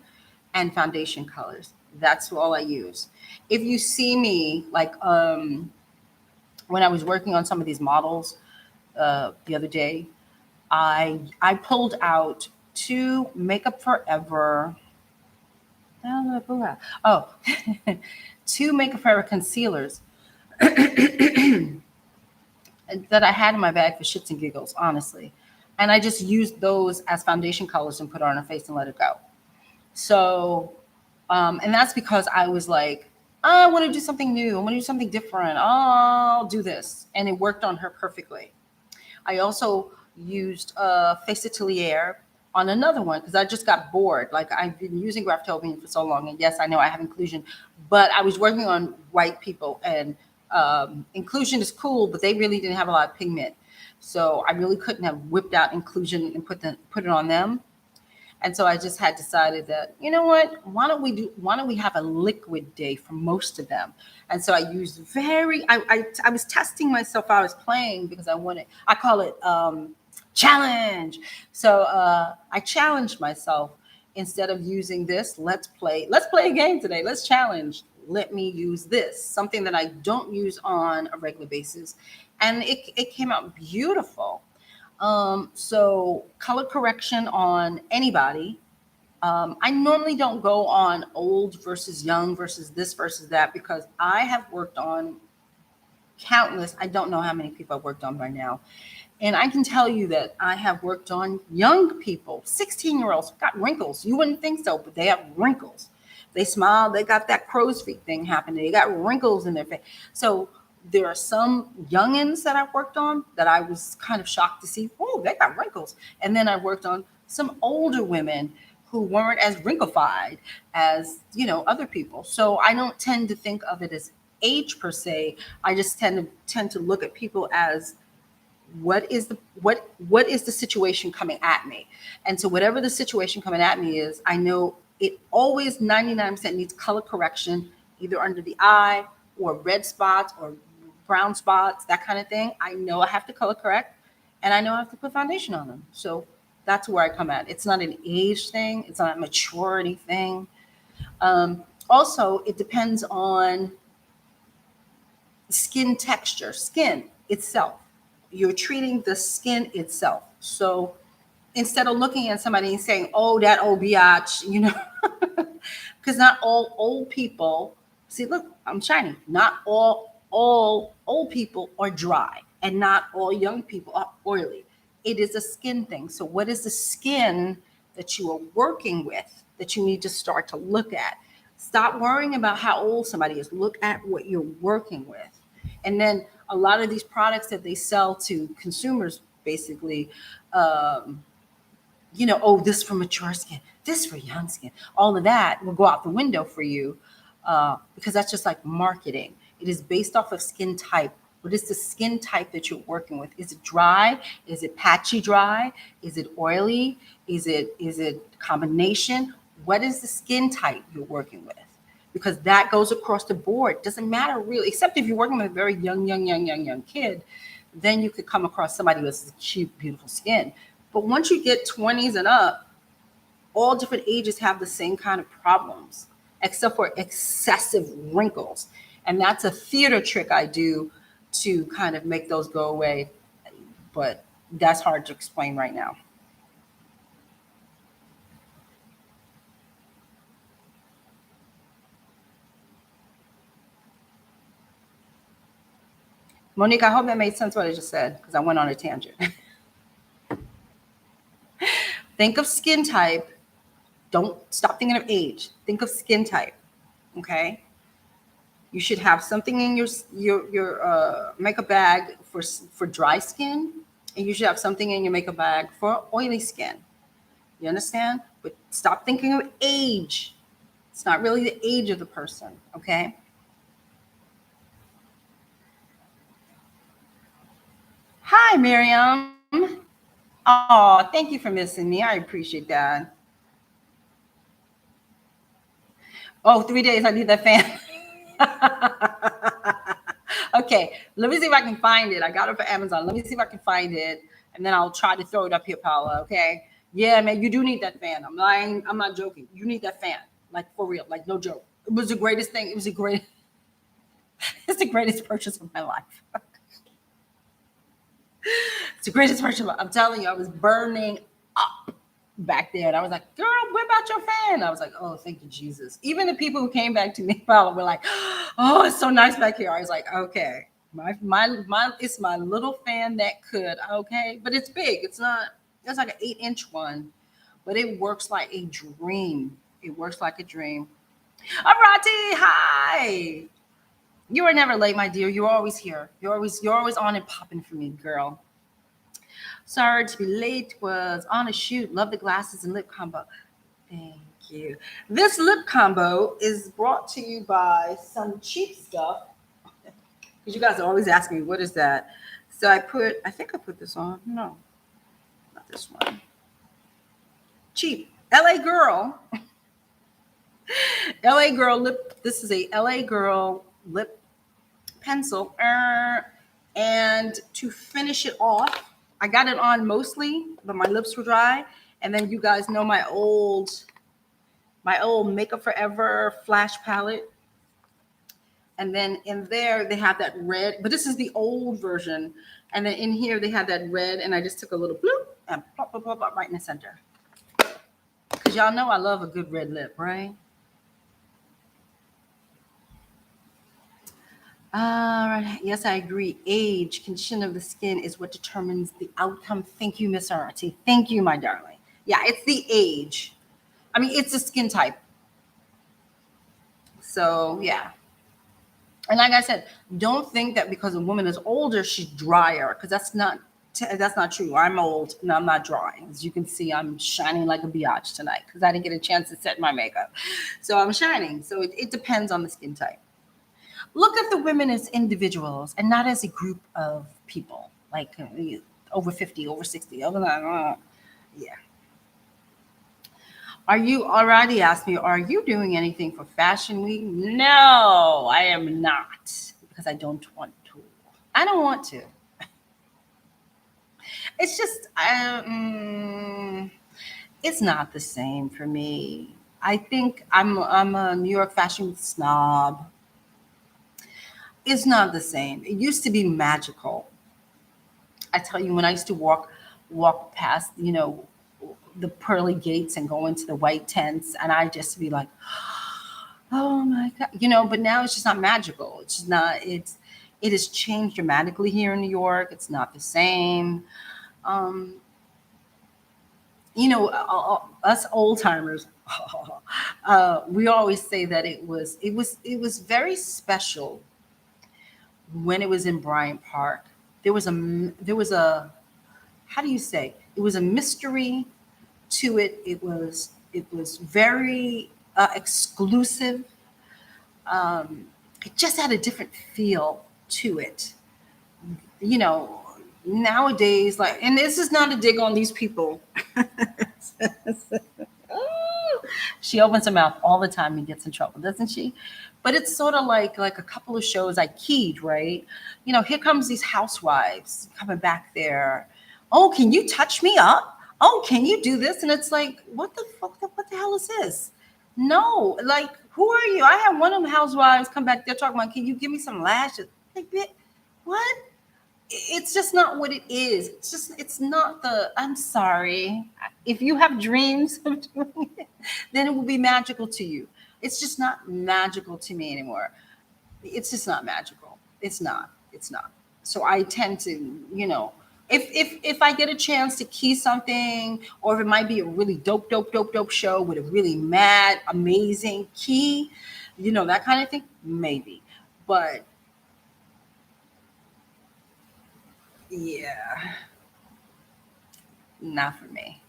and foundation colors. That's all I use. If you see me, like when I was working on some of these models the other day, I pulled out two Makeup Forever. How did I pull out? Oh, two Makeup Forever concealers that I had in my bag for shits and giggles, honestly. And I just used those as foundation colors and put it on her face and let it go. So, and that's because I was like, I want to do something new. I want to do something different. I'll do this. And it worked on her perfectly. I also used Face Atelier on another one because I just got bored. Like I've been using Graftobian for so long. And yes, I know I have inclusion, but I was working on white people and inclusion is cool, but they really didn't have a lot of pigment. So I really couldn't have whipped out inclusion and put it on them. And so I just had decided that, you know what, why don't we have a liquid day for most of them? And so I used I was testing myself. I was playing because I call it challenge. So I challenged myself instead of using this. Let's play a game today. Let's challenge. Let me use this, something that I don't use on a regular basis. And it came out beautiful. So color correction on anybody. I normally don't go on old versus young versus this versus that because I have worked on countless. I don't know how many people I've worked on by now. And I can tell you that I have worked on young people, 16-year-olds got wrinkles. You wouldn't think so, but they have wrinkles. They smile. They got that crow's feet thing happening. They got wrinkles in their face. So there are some youngins that I've worked on that I was kind of shocked to see, oh, they got wrinkles. And then I worked on some older women who weren't as wrinklified as, other people. So I don't tend to think of it as age per se. I just tend to look at people as what is the situation coming at me. And so whatever the situation coming at me is, I know it always 99% needs color correction, either under the eye or red spots or brown spots, that kind of thing. I know I have to color correct and I know I have to put foundation on them. So that's where I come at. It's not an age thing. It's not a maturity thing. Also, it depends on skin texture, skin itself. You're treating the skin itself. So instead of looking at somebody and saying, oh, that old biatch, because not all old people, see, look, I'm shiny. Not all old people are dry and not all young people are oily. It is a skin thing. So what is the skin that you are working with that you need to start to look at? Stop worrying about how old somebody is. Look at what you're working with. And then a lot of these products that they sell to consumers, basically, oh, this for mature skin, this for young skin, all of that will go out the window for you because that's just like marketing. It is based off of skin type. What is the skin type that you're working with? Is it dry? Is it patchy dry? Is it oily? Is it combination? What is the skin type you're working with? Because that goes across the board. It doesn't matter really, except if you're working with a very young kid, then you could come across somebody with cute, beautiful skin. But once you get 20s and up, all different ages have the same kind of problems, except for excessive wrinkles. And that's a theater trick I do to kind of make those go away. But that's hard to explain right now. Monique, I hope that made sense what I just said because I went on a tangent. Think of skin type. Don't stop thinking of age. Think of skin type. Okay. You should have something in your makeup bag for dry skin, and you should have something in your makeup bag for oily skin. You understand? But stop thinking of age. It's not really the age of the person. Okay. Hi, Miriam. Oh, thank you for missing me. I appreciate that. Oh, 3 days. I need that fan. Okay, let me see if I can find it. I got it for Amazon. Let me see if I can find it, and then I'll try to throw it up here, Paula. Okay? Yeah, man, you do need that fan. I'm lying. I'm not joking. You need that fan, like for real, like no joke. It was the greatest thing. It was the great. It's the greatest purchase of my life. It's the greatest purchase. I'm telling you, I was burning up back there. And I was like, girl, what about your fan? I was like, oh, thank you, Jesus. Even the people who came back to me, Paula, were like, oh, it's so nice back here. I was like, okay, it's my little fan that could, okay, but it's big. It's not. It's like an 8-inch one, but it works like a dream. It works like a dream. Arati, hi. You are never late, my dear. You're always here. You're always on and popping for me, girl. Sorry to be late. Was on a shoot. Love the glasses and lip combo. Thank you. This lip combo is brought to you by some cheap stuff. Because you guys are always asking me, what is that? So I think I put this on. No, not this one. Cheap. LA Girl. LA Girl lip. This is a LA Girl lip pencil. And to finish it off, I got it on mostly, but my lips were dry. And then you guys know my old Makeup Forever flash palette. And then in there they have that red, but this is the old version. And then in here they have that red, and I just took a little bloop and plop, plop, plop, plop right in the center. Because y'all know I love a good red lip, right? All right. Yes, I agree. Age, condition of the skin is what determines the outcome. Thank you, Miss Arati. Thank you, my darling. Yeah, it's the age. I mean, it's the skin type. So, yeah. And like I said, don't think that because a woman is older, she's drier, because that's not true. I'm old and I'm not dry. As you can see, I'm shining like a biatch tonight because I didn't get a chance to set my makeup. So I'm shining. So it depends on the skin type. Look at the women as individuals and not as a group of people, like over 50, over 60, over that. Yeah. Are you already asked me, are you doing anything for Fashion Week? No, I am not, because I don't want to. I don't want to. It's just, it's not the same for me. I think I'm a New York Fashion Week snob. It's not the same. It used to be magical. I tell you, when I used to walk past, the pearly gates and go into the white tents, and I just be like, oh my God, but now it's just not magical. It's just not, it has changed dramatically here in New York. It's not the same. Um, us old timers, we always say that it was very special when it was in Bryant Park. There was a how do you say, it was a mystery to it. It was very exclusive. It just had a different feel to it. You know, Nowadays, like, and this is not a dig on these people. She opens her mouth all the time and gets in trouble, doesn't she? But it's sort of like a couple of shows I keyed, right? Here comes these housewives coming back there. Oh, can you touch me up? Oh, can you do this? And it's like, what the fuck? What the hell is this? No, like, who are you? I had one of the housewives come back there talking about, can you give me some lashes? Like, What? It's just not what it is. It's not the, I'm sorry. If you have dreams of doing it, then it will be magical to you. It's just not magical to me anymore. It's just not magical. It's not. It's not. So I tend to, if I get a chance to key something, or if it might be a really dope show with a really mad, amazing key, that kind of thing, maybe. But yeah, not for me.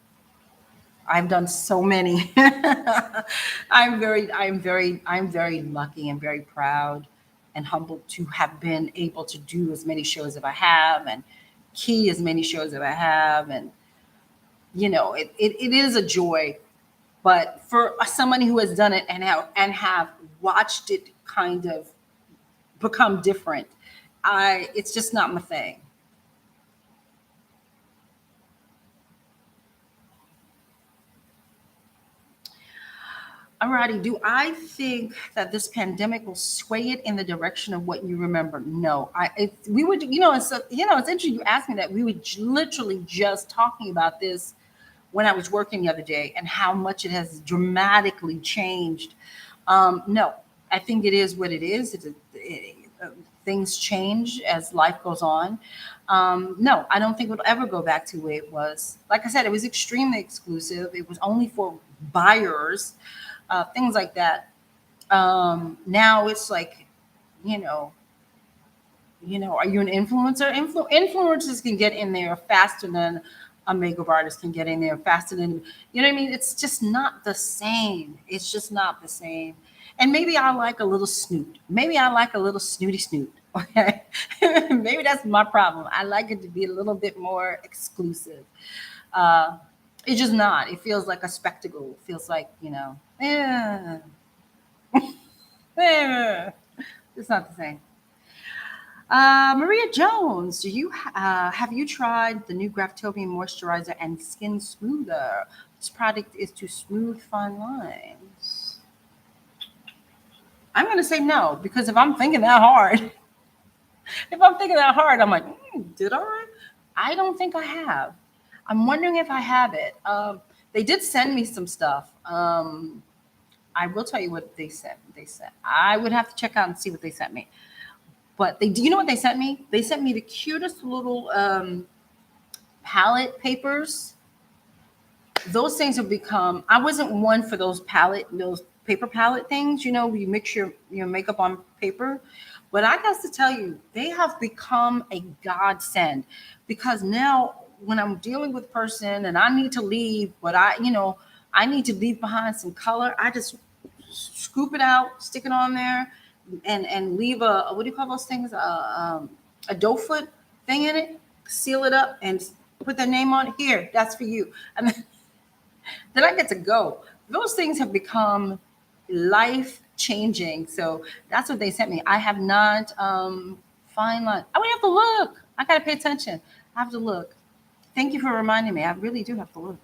I've done so many. I'm very lucky and very proud and humbled to have been able to do as many shows as I have and key as many shows as I have. And, it is a joy. But for somebody who has done it and have watched it kind of become different, it's just not my thing. Alrighty, do I think that this pandemic will sway it in the direction of what you remember? No, we would, it's interesting you asked me that. We were literally just talking about this when I was working the other day and how much it has dramatically changed. No, I think it is what it is. Things change as life goes on. No, I don't think it'll ever go back to the way it was. Like I said, it was extremely exclusive. It was only for buyers, things like that. Now it's like, you know, are you an influencer? Influencers can get in there faster than a makeup artist can get in there faster than, you know what I mean? It's just not the same. It's just not the same. And maybe I like a little snoot. Maybe I like a little snooty snoot. Okay. Maybe that's my problem. I like it to be a little bit more exclusive. Uh, it's just not. It feels like a spectacle. It feels like, yeah, yeah. It's not the same. Maria Jones, have you tried the new Graftobian moisturizer and skin smoother? This product is to smooth fine lines. I'm gonna say no because if I'm thinking that hard, I'm like, did I? I don't think I have. I'm wondering if I have it. They did send me some stuff. I will tell you what they sent. I would have to check out and see what they sent me. But do you know what they sent me? They sent me the cutest little palette papers. Those things have become. I wasn't one for those paper palette things. Where you mix your makeup on paper. But I got to tell you, they have become a godsend because now when I'm dealing with a person and I need to leave, but I need to leave behind some color. I just scoop it out, stick it on there, and leave a what do you call those things? A doe foot thing in it. Seal it up and put their name on it. Here, that's for you. And then I get to go. Those things have become life changing. So that's what they sent me. I have not fine line. I would have to look. I gotta pay attention. I have to look. Thank you for reminding me. I really do have to look.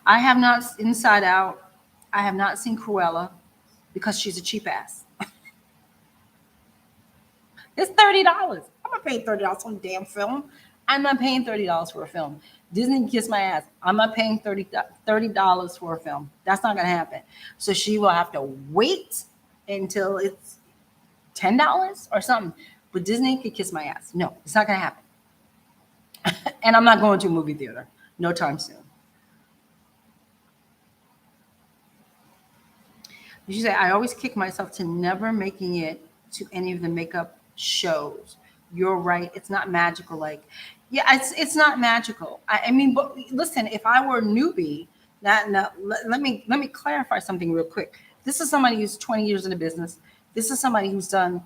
I have not Inside Out. I have not seen Cruella because she's a cheap ass. It's $30. I'm not paying $30 on a damn film. I'm not paying $30 for a film. Disney can kiss my ass. I'm not paying $30 for a film. That's not gonna happen. So she will have to wait until it's $10 or something. But Disney could kiss my ass. No, it's not gonna happen. And I'm not going to a movie theater. No time soon. She said, I always kick myself to never making it to any of the makeup shows. You're right. It's not magical. Like, yeah, it's not magical. I mean, but listen, if I were a newbie, let me clarify something real quick. This is somebody who's 20 years in the business. This is somebody who's done,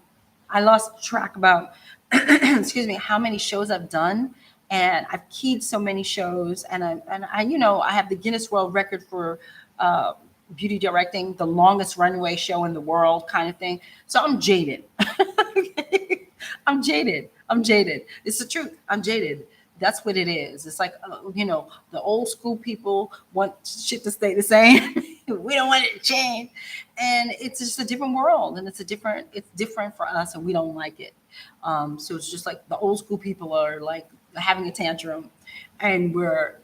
I lost track about, excuse me, how many shows I've done. And I've keyed so many shows, and I have the Guinness World Record for beauty directing, the longest runway show in the world, kind of thing. So I'm jaded. I'm jaded. I'm jaded. It's the truth. I'm jaded. That's what it is. It's like the old school people want shit to stay the same. We don't want it to change. And it's just a different world, and it's different for us, and we don't like it. So it's just like the old school people are like having a tantrum, and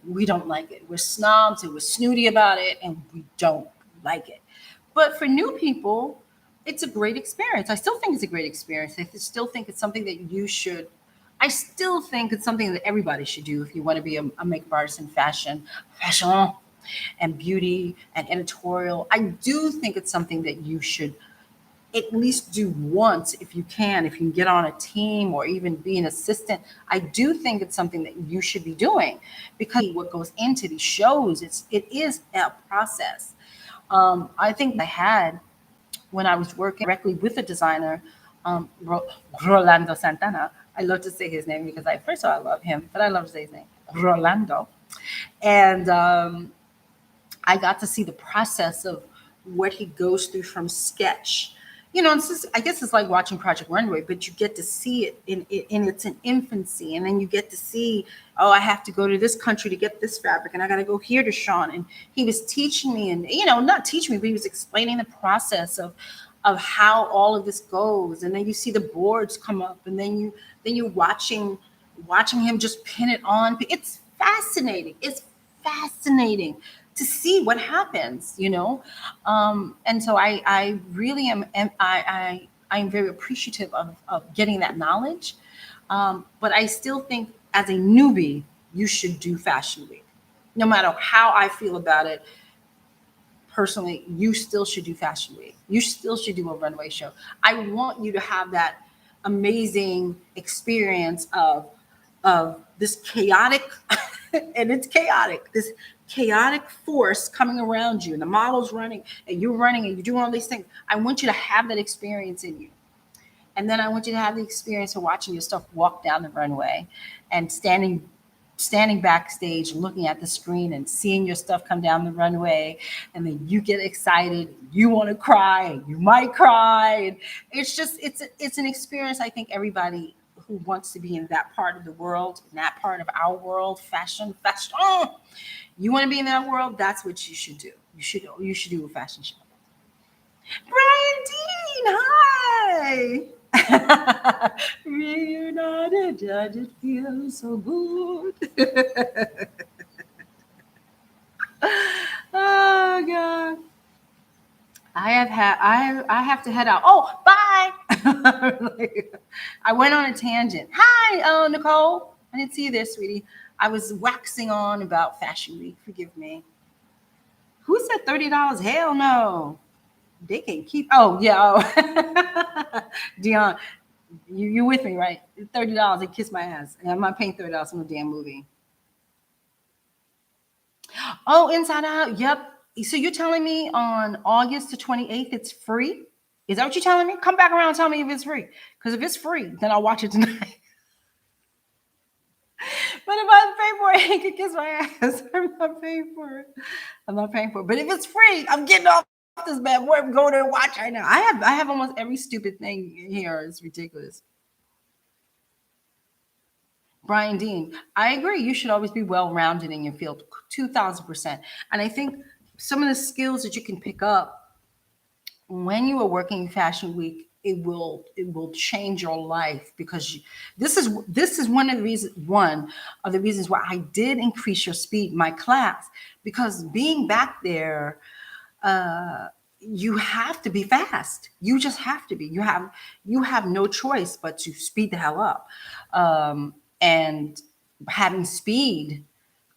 we don't like it. We're snobs and we're snooty about it, and we don't like it. But for new people, it's a great experience. I still think it's a great experience. I still think it's something that you should. I still think it's something that everybody should do if you want to be a makeup artist in fashion, and beauty and editorial. I do think it's something that you should at least do once if you can get on a team or even be an assistant. I do think it's something that you should be doing, because what goes into these shows, it is a process. I think I had when I was working directly with a designer, Rolando Santana. I love to say his name because first of all, I love him, but I love to say his name, Rolando. And I got to see the process of what he goes through from sketch. I guess it's like watching Project Runway, but you get to see it in its infancy, and then you get to see, oh, I have to go to this country to get this fabric, and I got to go here to DeShawn. And he was teaching me, and not teaching me, but he was explaining the process of how all of this goes. And then you see the boards come up, and then you're watching him just pin it on. It's fascinating. It's fascinating to see what happens, and so I really I'm very appreciative of getting that knowledge, but I still think as a newbie you should do Fashion Week, no matter how I feel about it. Personally, you still should do Fashion Week. You still should do a runway show. I want you to have that amazing experience of this chaotic, and it's chaotic, this chaotic force coming around you, and the model's running, and you're doing all these things. I want you to have that experience in you. And then I want you to have the experience of watching your stuff walk down the runway and standing backstage, looking at the screen and seeing your stuff come down the runway. And then you get excited, you want to cry, and you might cry. And it's an experience. I think everybody who wants to be in that part of the world, in that part of our world, fashion, you want to be in that world, that's what you should do. You should do a fashion show. Brian Dean, hi. Reunited, it feels so good. Oh God. I have to head out. Oh, bye. I went on a tangent. Hi, Nicole. I didn't see you there, sweetie. I was waxing on about Fashion Week. Forgive me. Who said $30? Hell no. They can keep. Oh yeah. Oh. DeShawn, you with me, right? $30. They kiss my ass, and I'm not paying $30 for no damn movie. Oh, Inside Out. Yep. So you're telling me on August the 28th it's free? Is that what you're telling me? Come back around and tell me if it's free. Because if it's free, then I'll watch it tonight. But if I pay for it, he can kiss my ass. I'm not paying for it. But if it's free, I'm getting off this bad boy. I'm going to watch right now. I have almost every stupid thing here. It's ridiculous. Brian Dean, I agree. You should always be well-rounded in your field, 2,000%. And I think some of the skills that you can pick up when you are working Fashion Week, it will change your life, because this is one of the reasons why I did increase your speed in my class, because being back there, you have to be fast. You just have to be. You have no choice but to speed the hell up. And having speed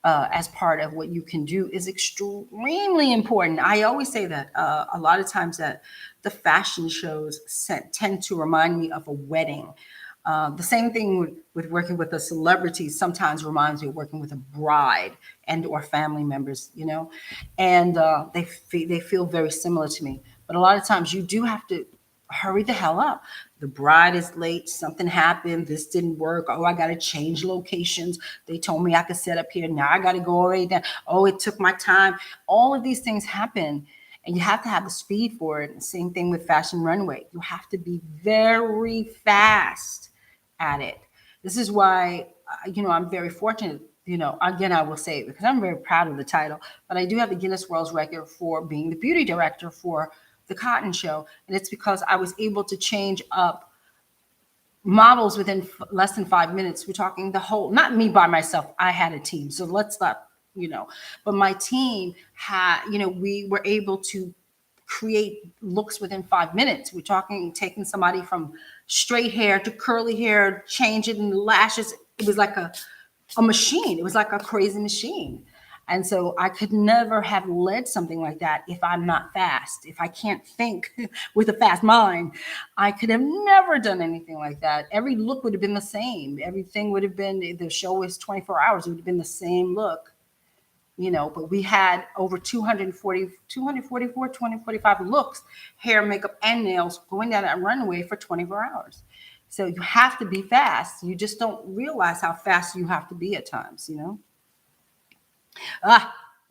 as part of what you can do is extremely important. I always say that a lot of times that the fashion shows tend to remind me of a wedding. The same thing with working with a celebrity sometimes reminds me of working with a bride and or family members, and they feel very similar to me. But a lot of times you do have to hurry the hell up. The bride is late. Something happened. This didn't work. Oh, I got to change locations. They told me I could set up here. Now I got to go away there. Oh, it took my time. All of these things happen, and you have to have the speed for it. Same thing with Fashion Runway. You have to be very fast at it. This is why, I'm very fortunate. again, I will say it because I'm very proud of the title, but I do have the Guinness World Record for being the beauty director for the Cotton Show. And it's because I was able to change up models within less than 5 minutes. We're talking the whole, not me by myself. I had a team. So let's not, but my team had, we were able to create looks within 5 minutes. We're talking taking somebody from straight hair to curly hair, change it in lashes. It was like a machine. It was like a crazy machine. And so I could never have led something like that if I'm not fast. If I can't think with a fast mind, I could have never done anything like that. Every look would have been the same. Everything would have been, the show was 24 hours. It would have been the same look, but we had over 245 looks, hair, makeup, and nails going down that runway for 24 hours. So you have to be fast. You just don't realize how fast you have to be at times,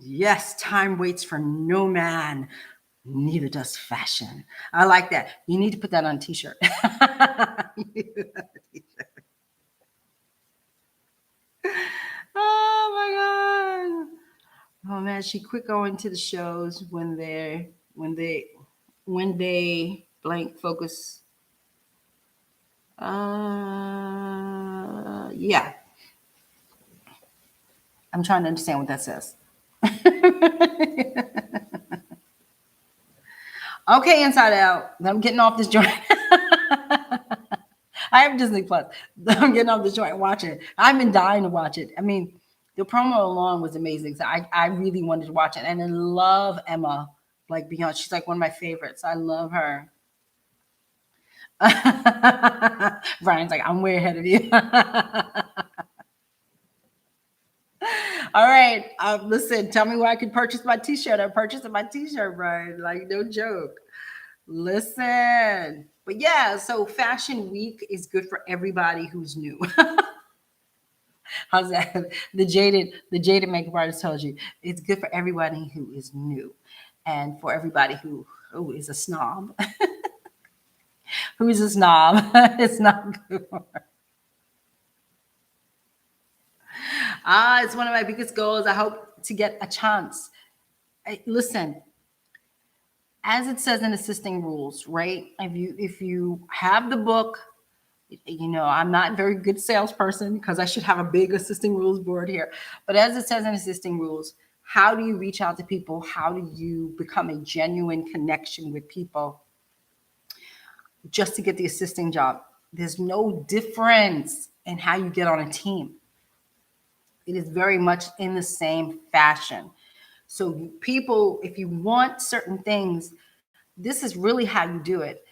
Yes, time waits for no man. Neither does fashion. I like that. You need to put that on a t-shirt. Oh my God. Oh man, she quit going to the shows when they blank focus. Yeah. I'm trying to understand what that says. Okay, Inside Out. I'm getting off this joint. I have Disney Plus. I'm getting off this joint. Watch it. I've been dying to watch it. I mean, the promo alone was amazing. So I really wanted to watch it. And I love Emma, like beyond. She's like one of my favorites. I love her. Brian's like, I'm way ahead of you. All right. Listen, tell me where I can purchase my t-shirt. I'm purchasing my t-shirt, Brian. Like, no joke. Listen. But yeah, so Fashion Week is good for everybody who's new. How's that? The jaded makeup artist told you it's good for everybody who is new, and for everybody who is a snob. Who's a snob? It's not good. It's one of my biggest goals. I hope to get a chance. Listen, as it says in assisting rules, right? If you have the book, I'm not a very good salesperson because I should have a big assisting rules board here. But as it says in assisting rules, how do you reach out to people? How do you become a genuine connection with people just to get the assisting job? There's no difference in how you get on a team. It is very much in the same fashion. So people, if you want certain things, this is really how you do it.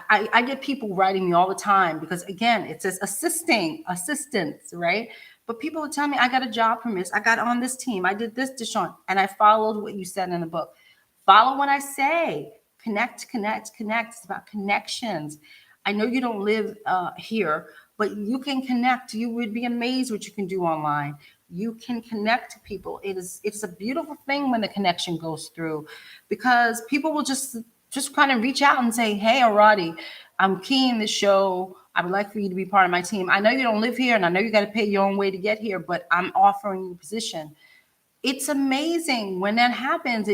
I get people writing me all the time because, again, it says assistants, right? But people will tell me, I got a job from this. I got on this team. I did this, DeShawn. And I followed what you said in the book. Follow what I say. Connect. It's about connections. I know you don't live here, but you can connect. You would be amazed what you can do online. You can connect to people. It's a beautiful thing when the connection goes through, because people will just kind of reach out and say, hey, Arati, I'm keen this show. I would like for you to be part of my team. I know you don't live here, and I know you got to pay your own way to get here, but I'm offering you a position. It's amazing when that happens.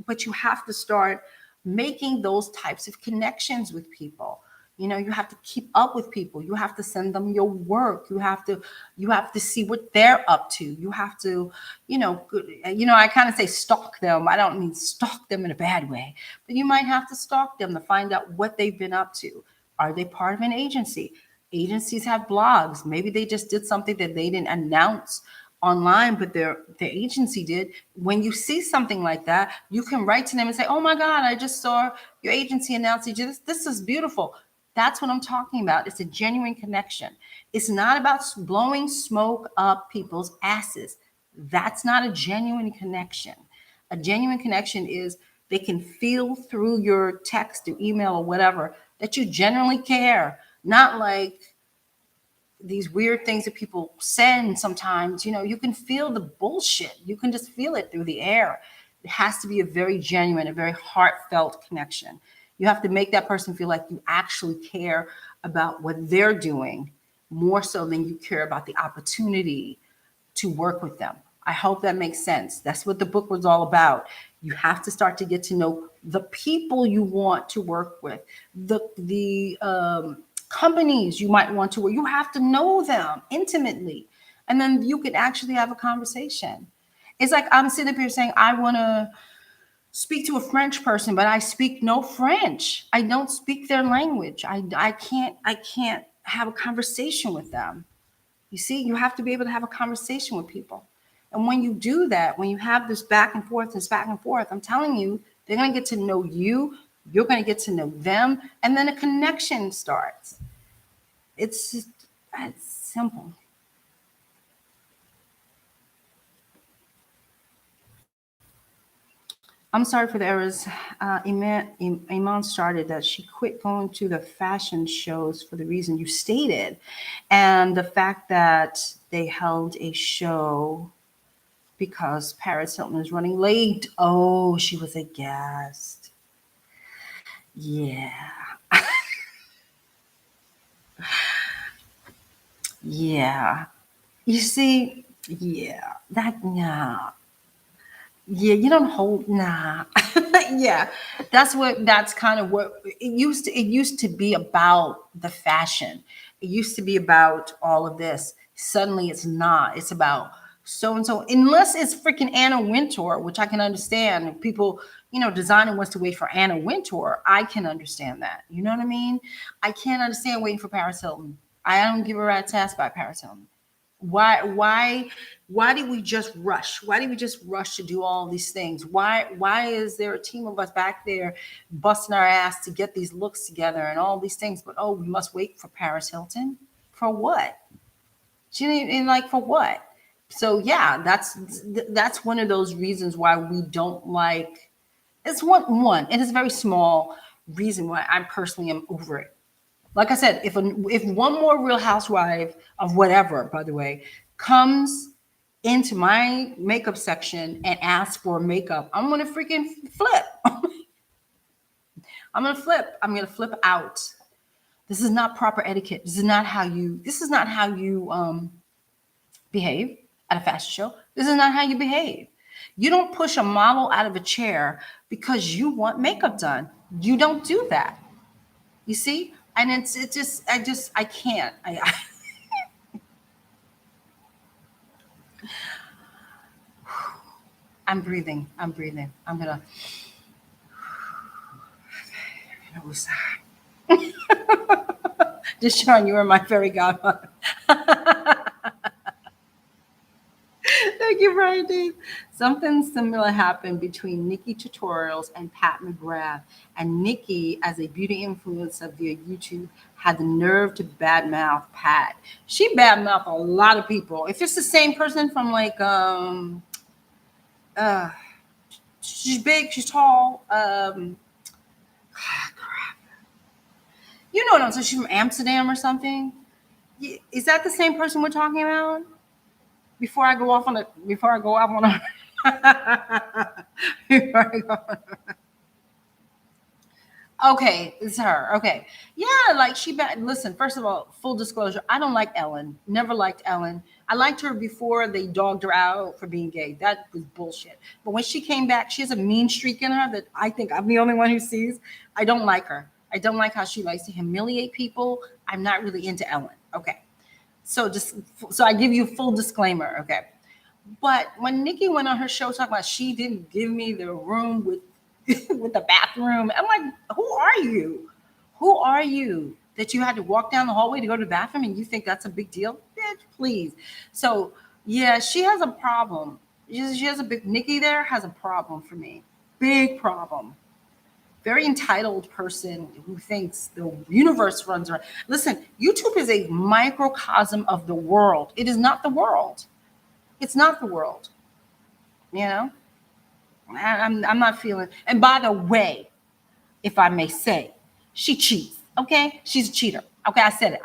But you have to start making those types of connections with people. You have to keep up with people. You have to send them your work. You have to see what they're up to. You have to, I kind of say stalk them. I don't mean stalk them in a bad way, but you might have to stalk them to find out what they've been up to. Are they part of an agency? Agencies have blogs. Maybe they just did something that they didn't announce online, but their agency did. When you see something like that, you can write to them and say, oh my God, I just saw your agency announce this. This is beautiful. That's what I'm talking about. It's a genuine connection. It's not about blowing smoke up people's asses. That's not a genuine connection. A genuine connection is they can feel through your text or email or whatever that you genuinely care. Not like these weird things that people send sometimes. You can feel the bullshit. You can just feel it through the air. It has to be a very genuine, a very heartfelt connection. You have to make that person feel like you actually care about what they're doing more so than you care about the opportunity to work with them. I hope that makes sense. That's what the book was all about. You have to start to get to know the people you want to work with, the companies you might want to work. You have to know them intimately, and then you can actually have a conversation. It's like I'm sitting up here saying I want to speak to a French person, but I speak no French. I don't speak their language. I can't have a conversation with them. You see, you have to be able to have a conversation with people. And when you do that, when you have this back and forth, I'm telling you, they're going to get to know you. You're going to get to know them. And then a connection starts. It's simple. I'm sorry for the errors. Iman started that she quit going to the fashion shows for the reason you stated. And the fact that they held a show because Paris Hilton is running late. Oh, she was a guest. Yeah. Yeah. You see, yeah. Yeah, you don't hold nah. Yeah. That's kind of what it used to be about the fashion. It used to be about all of this. Suddenly it's not. It's about so and so. Unless it's freaking Anna Wintour, which I can understand. If people, designer wants to wait for Anna Wintour, I can understand that. You know what I mean? I can't understand waiting for Paris Hilton. I don't give a rat's ass about Paris Hilton. Why did we just rush? Why did we just rush to do all these things? Why is there a team of us back there busting our ass to get these looks together and all these things? But oh, we must wait for Paris Hilton? For what? She didn't even, like, for what? So yeah, that's one of those reasons why we don't like. It's one. It is a very small reason why I personally am over it. Like I said, if one more Real Housewife of whatever, by the way, comes into my makeup section and asks for makeup, I'm gonna freaking flip. I'm gonna flip out. This is not proper etiquette. This is not how you behave at a fashion show. This is not how you behave. You don't push a model out of a chair because you want makeup done. You don't do that. You see? And I can't. I'm breathing. I'm gonna. DeShawn, you are my fairy godmother. Thank you, Brandy. Something similar happened between Nikki Tutorials and Pat McGrath. And Nikki, as a beauty influencer via YouTube, had the nerve to badmouth Pat. She badmouthed a lot of people. If it's the same person from like uh she's big, she's tall, crap. You know what I'm saying? She's from Amsterdam or something. Is that the same person we're talking about? Before I go off on a before I go Okay, it's her. Okay. Yeah, like listen, first of all, full disclosure, I don't like Ellen. Never liked Ellen. I liked her before they dogged her out for being gay. That was bullshit. But when she came back, she has a mean streak in her that I think I'm the only one who sees. I don't like her. I don't like how she likes to humiliate people. I'm not really into Ellen. Okay. So I give you full disclaimer, okay? But when Nikki went on her show talking about she didn't give me the room with with the bathroom, I'm like, who are you? Who are you that you had to walk down the hallway to go to the bathroom and you think that's a big deal? Bitch, please. So yeah, she has a problem. She has a big Nikki there has a problem for me. Big problem. Very entitled person who thinks the universe runs around. Listen, YouTube is a microcosm of the world. It is not the world. It's not the world. You know, I'm not feeling. And by the way, if I may say, she cheats. Okay, she's a cheater. Okay, I said it.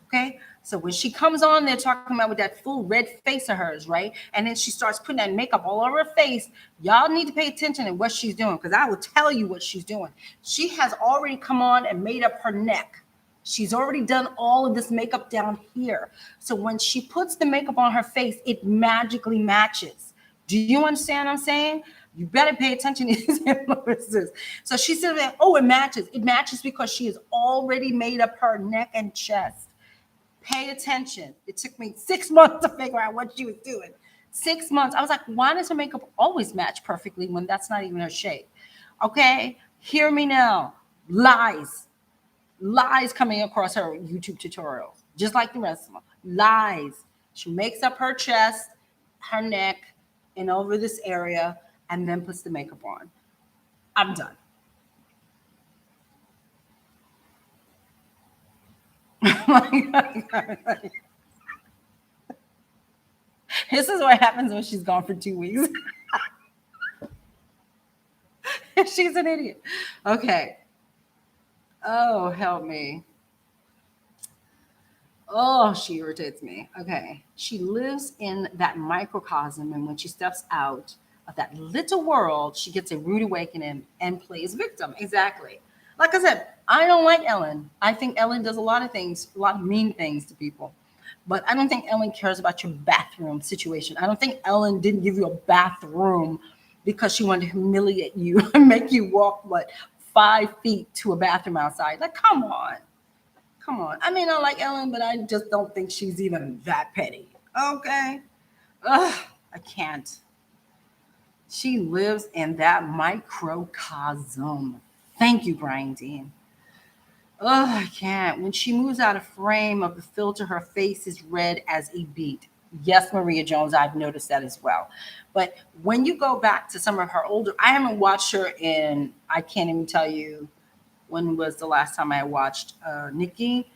Okay. So when she comes on there talking about with that full red face of hers, right? And then she starts putting that makeup all over her face. Y'all need to pay attention to what she's doing because I will tell you what she's doing. She has already come on and made up her neck. She's already done all of this makeup down here. So when she puts the makeup on her face, it magically matches. Do you understand what I'm saying? You better pay attention to these influencers. So she said, oh, it matches. It matches because she has already made up her neck and chest. Pay attention. It took me 6 months to figure out what she was doing. 6 months. I was like, why does her makeup always match perfectly when that's not even her shape? Okay, hear me now. Lies. Lies coming across her YouTube tutorials, just like the rest of them. Lies. She makes up her chest, her neck, and over this area, and then puts the makeup on. I'm done. This is what happens when she's gone for 2 weeks. She's an idiot. Okay. Oh, help me. Oh, she irritates me. Okay. She lives in that microcosm, and when she steps out of that little world, she gets a rude awakening and plays victim. Exactly. Like I said, I don't like Ellen. I think Ellen does a lot of things, a lot of mean things to people. But I don't think Ellen cares about your bathroom situation. I don't think Ellen didn't give you a bathroom because she wanted to humiliate you and make you walk, 5 feet to a bathroom outside. Like, come on. Come on. I mean, I like Ellen, but I just don't think she's even that petty. Okay. Ugh, I can't. She lives in that microcosm. Thank you, Brian Dean. Oh, I can't. When she moves out of frame of the filter, her face is red as a beet. Yes, Maria Jones, I've noticed that as well. But when you go back to some of her older, I haven't watched her in, I can't even tell you when was the last time I watched Nikki.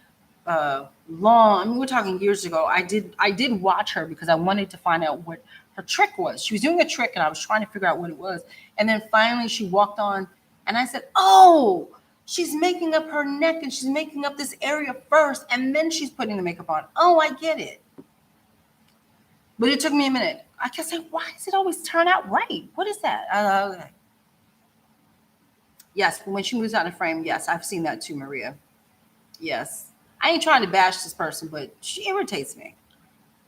Long, I mean, we're talking years ago. I did watch her because I wanted to find out what her trick was. She was doing a trick and I was trying to figure out what it was. And then finally she walked on and I said, oh, she's making up her neck and she's making up this area first and then she's putting the makeup on. Oh, I get it. But it took me a minute. I kept saying, why does it always turn out right? What is that? Okay. Yes, when she moves out of frame, yes, I've seen that too, Maria. Yes. I ain't trying to bash this person, but she irritates me.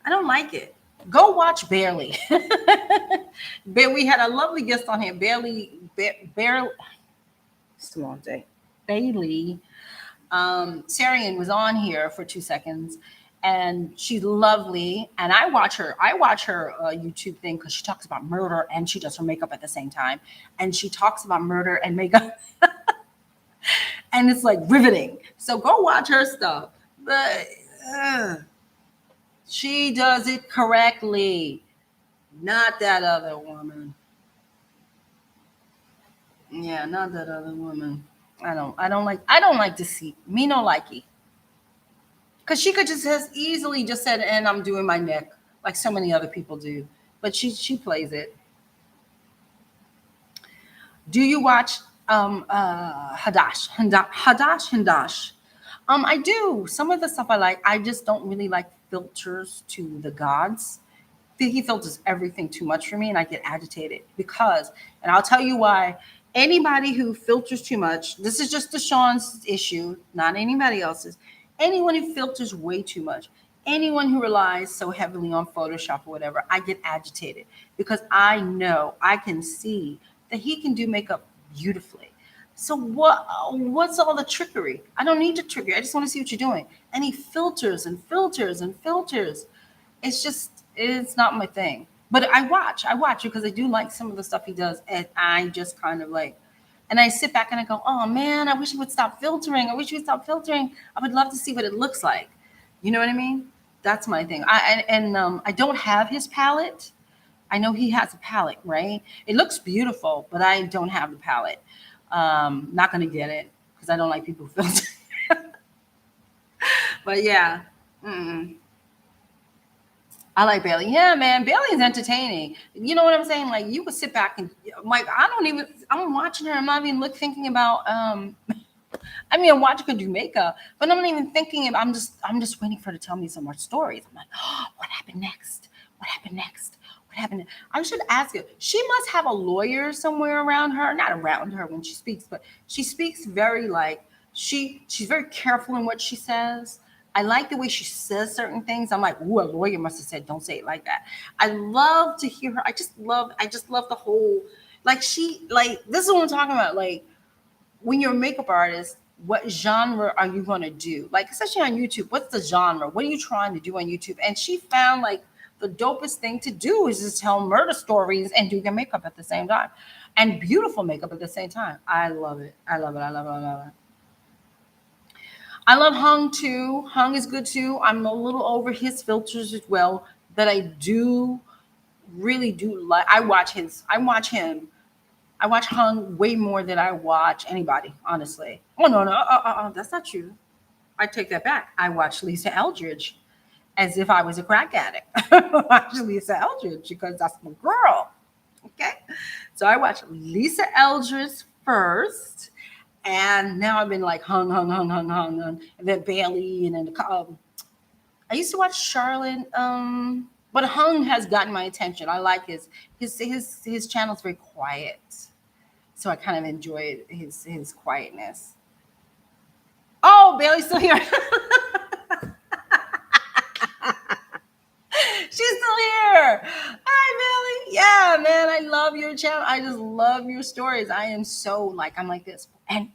I don't like it. Go watch Barely. We had a lovely guest on here, Barely. It's a long day. Bailey Sarian was on here for 2 seconds, and she's lovely. And I watch her YouTube thing because she talks about murder and she does her makeup at the same time. And she talks about murder and makeup. And it's like riveting. So go watch her stuff. But she does it correctly. Not that other woman. Yeah, not that other woman. I don't like deceit. Me no likey. Because she could just has easily just said, and I'm doing my neck like so many other people do. But she plays it. Do you watch Hadash? I do. Some of the stuff I like. I just don't really like filters to the gods. He filters everything too much for me, and I get agitated because, and I'll tell you why. Anybody who filters too much, this is just DeShawn's issue, not anybody else's. Anyone who filters way too much, anyone who relies so heavily on Photoshop or whatever, I get agitated because I know I can see that he can do makeup beautifully. So what's all the trickery? I don't need to trigger. I just want to see what you're doing. And he filters and filters and filters. It's not my thing. But I watch because I do like some of the stuff he does. And I just kind of like, and I sit back and I go, oh man, I wish he would stop filtering. I wish he would stop filtering. I would love to see what it looks like. You know what I mean? That's my thing. I don't have his palette. I know he has a palette, right? It looks beautiful, but I don't have the palette. Not going to get it because I don't like people who filter. But yeah. Mm-mm. I like Bailey. Yeah, man, Bailey's entertaining. You know what I'm saying? Like you could sit back and like I'm watching her. I'm not even thinking about I mean, I'm watching her do makeup, but I'm not even thinking of I'm just waiting for her to tell me some more stories. I'm like, oh, what happened next? What happened next? What happened? I should ask her. She must have a lawyer somewhere around her, not around her when she speaks, but she speaks very like She's very careful in what she says. I like the way she says certain things. I'm like, ooh, a lawyer must have said, don't say it like that. I love to hear her. I just love the whole, like, this is what I'm talking about. Like, when you're a makeup artist, what genre are you going to do? Like, especially on YouTube, what's the genre? What are you trying to do on YouTube? And she found like the dopest thing to do is just tell murder stories and do your makeup at the same time, and beautiful makeup at the same time. I love it. I love it. I love it. I love it. I love Hung too. Hung is good too. I'm a little over his filters as well, but I do really do like. I watch his. I watch him. I watch Hung way more than I watch anybody, honestly. Oh no, no, that's not true. I take that back. I watch Lisa Eldridge as if I was a crack addict. I watch Lisa Eldridge because that's my girl. Okay, so I watched Lisa Eldridge first, and now I've been like hung, and then Bailey, and then I used to watch Charlotte. But Hung has gotten my attention. I like his channel's very quiet, so I kind of enjoy his quietness. Oh, Bailey's still here. She's still here. Hi, Bailey. Yeah, man, I love your channel. I just love your stories. I am so like, I'm like this. And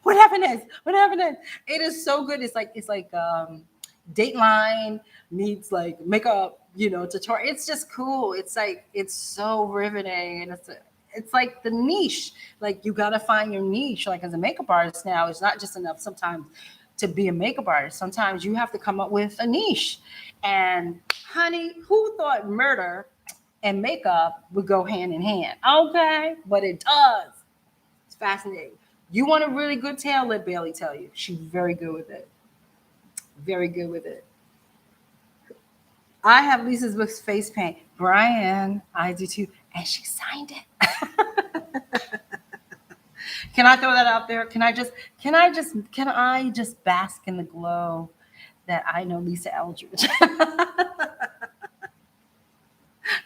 what happened is? What happened is? It is so good. It's like Dateline meets like makeup, tutorial. It's just cool. It's like it's so riveting, and it's like the niche. Like you gotta find your niche. Like as a makeup artist now, it's not just enough sometimes to be a makeup artist. Sometimes you have to come up with a niche. And honey, who thought murder and makeup would go hand in hand? Okay, but it does. It's fascinating. You want a really good tale? Let Bailey tell you. She's very good with it. Very good with it. I have Lisa's book's face paint. Brian, I do too. And she signed it. Can I throw that out there? Can I just bask in the glow that I know Lisa Eldridge?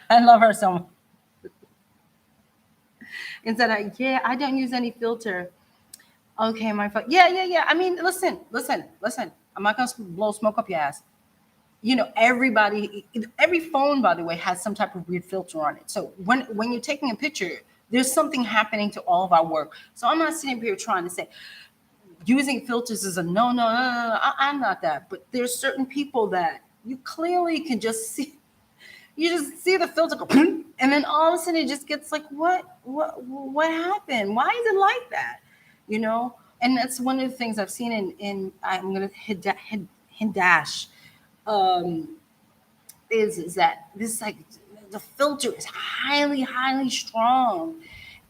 I love her so much. Instead of, yeah, I don't use any filter. Okay, my phone. Yeah. I mean, listen. I'm not gonna blow smoke up your ass. Every phone, by the way, has some type of weird filter on it. So when you're taking a picture, there's something happening to all of our work. So I'm not sitting here trying to say using filters is a no. I'm not that. But there's certain people that you clearly can just see. You just see the filter go, and then all of a sudden it just gets like, what happened? Why is it like that? And that's one of the things I've seen in I'm gonna hit dash um, is that this like the filter is highly strong.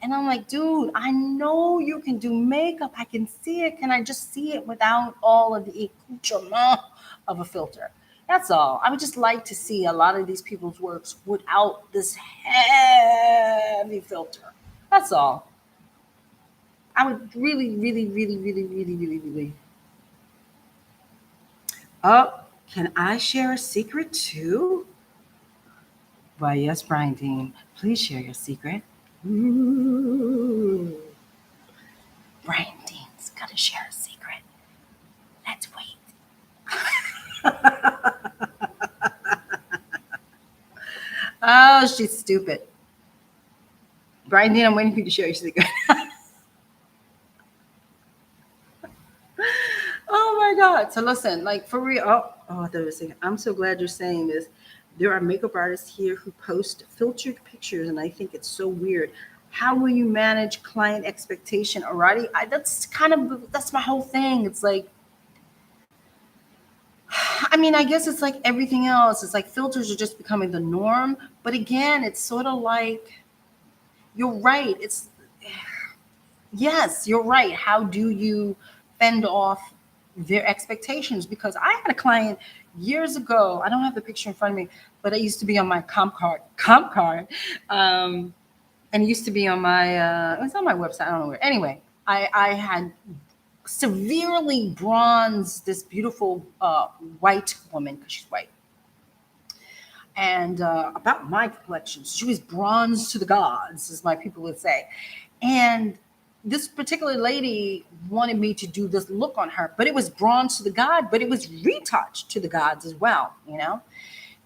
And I'm like, dude, I know you can do makeup. I can see it. Can I just see it without all of the accoutrement of a filter? That's all. I would just like to see a lot of these people's works without this heavy filter. That's all. I would really. Oh, can I share a secret too? Why, yes, Brian Dean. Please share your secret. Ooh. Brian Dean's gonna share a secret. Let's wait. Oh, she's stupid. Brian Dean, I'm waiting for you to share your secret. Oh my God. So listen, like for real. I thought I was saying, I'm so glad you're saying this. There are makeup artists here who post filtered pictures, and I think it's so weird. How will you manage client expectation? Alrighty, that's my whole thing. It's like, I mean, I guess it's like everything else. It's like filters are just becoming the norm. But again, it's sort of like you're right. Yes, you're right. How do you fend off their expectations? Because I had a client years ago. I don't have the picture in front of me, but it used to be on my comp card, and it used to be on my. It was on my website. I don't know where. Anyway, I had severely bronzed this beautiful white woman because she's white. And about my complexion, she was bronzed to the gods, as my people would say. And this particular lady wanted me to do this look on her, but it was bronze to the god, but it was retouched to the gods as well, you know?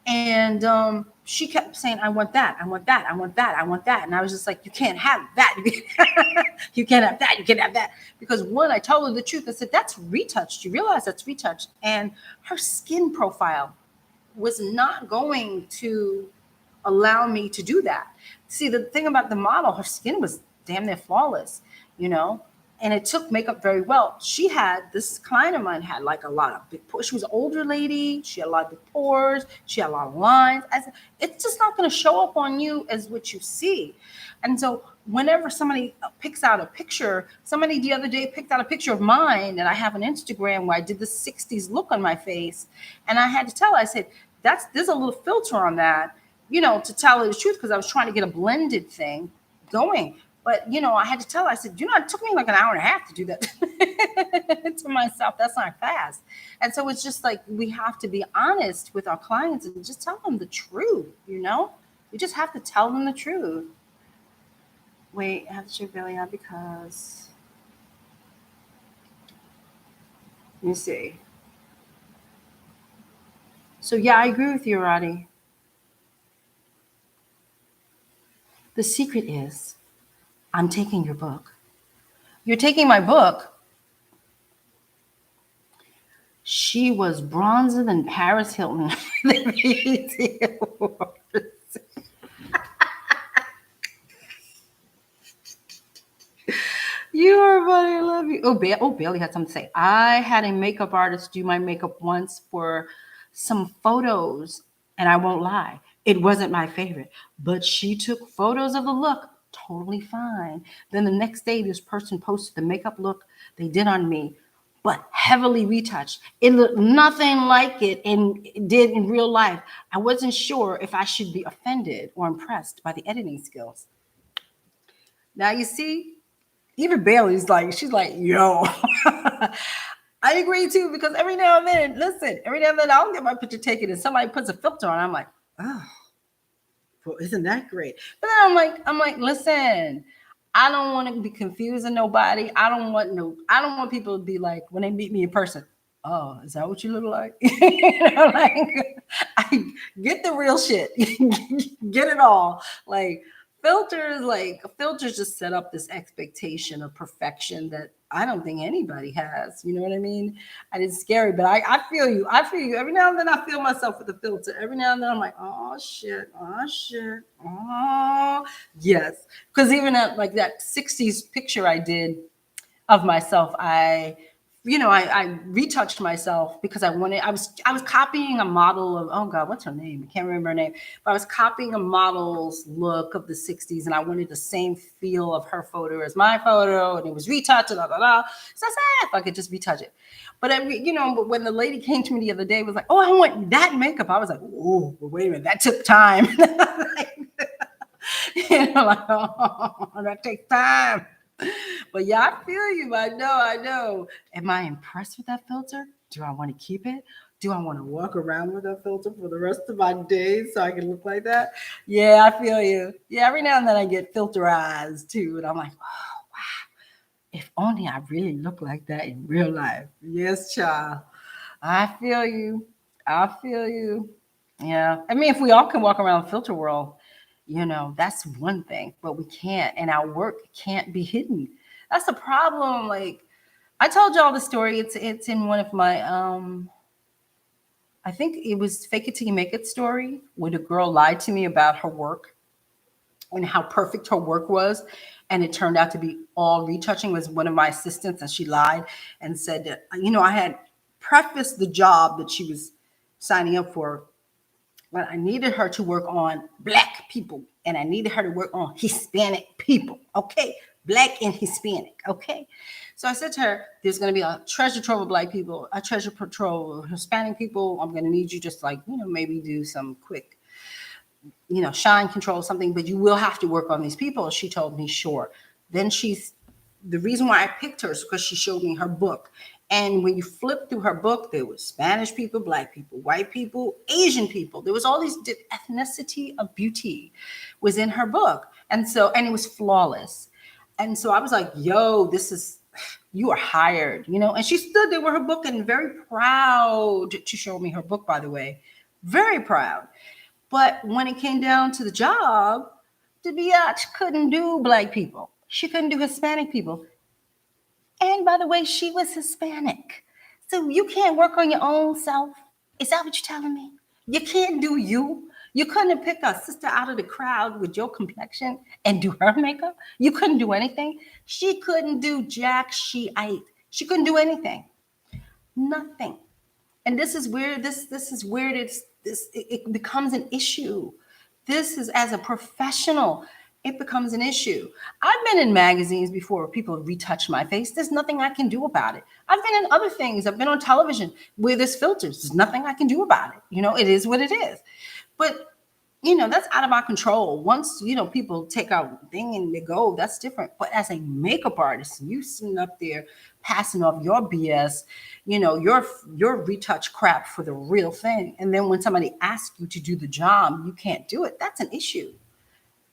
And she kept saying, I want that, I want that, I want that, I want that. And I was just like, you can't have that. You can't have that. You can't have that. Because one, I told her the truth. I said, that's retouched. You realize that's retouched. And her skin profile was not going to allow me to do that. See, the thing about the model, her skin was damn near flawless, you know, and it took makeup very well. She had, this client of mine had like a lot of big pores. She was an older lady. She had a lot of big pores. She had a lot of lines. I said, it's just not going to show up on you as what you see. And so whenever somebody picks out a picture, somebody the other day picked out a picture of mine that I have on Instagram where I did the 60s look on my face. And I had to tell her, I said, there's a little filter on that, you know, to tell her the truth, because I was trying to get a blended thing going. But, you know, I had to tell her, I said, you know, it took me like an hour and a half to do that to myself. That's not fast. And so it's just like, we have to be honest with our clients and just tell them the truth, you know? You just have to tell them the truth. Wait, I have to check belly out because, let me see. So yeah, I agree with you, Roddy. The secret is, I'm taking your book. You're taking my book. She was bronzer than Paris Hilton. You are funny. I love you. Oh, Bailey had something to say. I had a makeup artist do my makeup once for some photos, and I won't lie, it wasn't my favorite, but she took photos of the look totally fine. Then the next day, this person posted the makeup look they did on me, but heavily retouched. It looked nothing like it did in real life. I wasn't sure if I should be offended or impressed by the editing skills. Now you see, even Bailey's like, she's like, yo. I agree too, because every now and then, I'll get my picture taken and somebody puts a filter on. I'm like, oh, well, isn't that great? But then I'm like, listen, I don't want to be confusing nobody. I don't want people to be like, when they meet me in person, oh, is that what you look like? You know, like, I get the real shit. Get it all. Like, filters just set up this expectation of perfection that I don't think anybody has. You know what I mean? And it's scary, but I feel you. I feel you. Every now and then I feel myself with the filter. Every now and then I'm like, oh shit, oh yes. Because even at like that 60s picture I did of myself, I retouched myself because I was copying a model of, oh God, what's her name? I can't remember her name, but I was copying a model's look of the 60s and I wanted the same feel of her photo as my photo, and it was retouched, So I said, if I could just retouch it. But but when the lady came to me the other day, was like, oh, I want that makeup. I was like, oh, well, wait a minute, that took time. Like, oh, that takes time. But yeah, I feel you. I know. Am I impressed with that filter? Do I want to keep it? Do I want to walk around with that filter for the rest of my days so I can look like that? Yeah, I feel you. Yeah, every now and then I get filter eyes too. And I'm like, oh, wow. If only I really look like that in real life. Yes, child. I feel you. Yeah. I mean, if we all can walk around the filter world, that's one thing, but we can't. And our work can't be hidden. That's the problem. Like, I told y'all the story. It's in one of my, I think it was Fake It Till You Make It story, where the girl lied to me about her work and how perfect her work was. And it turned out to be all retouching. Was one of my assistants, and she lied and said that, I had prefaced the job that she was signing up for, but I needed her to work on Black people, and I needed her to work on Hispanic people. Okay. Black and Hispanic. Okay. So I said to her, there's going to be a treasure trove of Black people, a treasure trove of Hispanic people. I'm going to need you just like, maybe do some quick, shine control, something, but you will have to work on these people. She told me, sure. Then the reason why I picked her is because she showed me her book. And when you flip through her book, there was Spanish people, Black people, white people, Asian people. There was all these ethnicity of beauty was in her book. And it was flawless. And so I was like, yo, you are hired, And she stood there with her book and very proud to show me her book, by the way. Very proud. But when it came down to the job, the biatch couldn't do black people. She couldn't do Hispanic people. And by the way, she was Hispanic. So you can't work on your own self. Is that what you're telling me? You can't do you. You couldn't pick a sister out of the crowd with your complexion and do her makeup. You couldn't do anything. She couldn't do jack she-ite. She couldn't do anything. Nothing. And this is where it becomes an issue. This is, as a professional, it becomes an issue. I've been in magazines before where people retouch my face. There's nothing I can do about it. I've been in other things. I've been on television where there's filters. There's nothing I can do about it. It is what it is. But that's out of our control. Once, people take out thing and they go, that's different. But as a makeup artist, you sitting up there passing off your BS, your retouch crap for the real thing. And then when somebody asks you to do the job, you can't do it. That's an issue.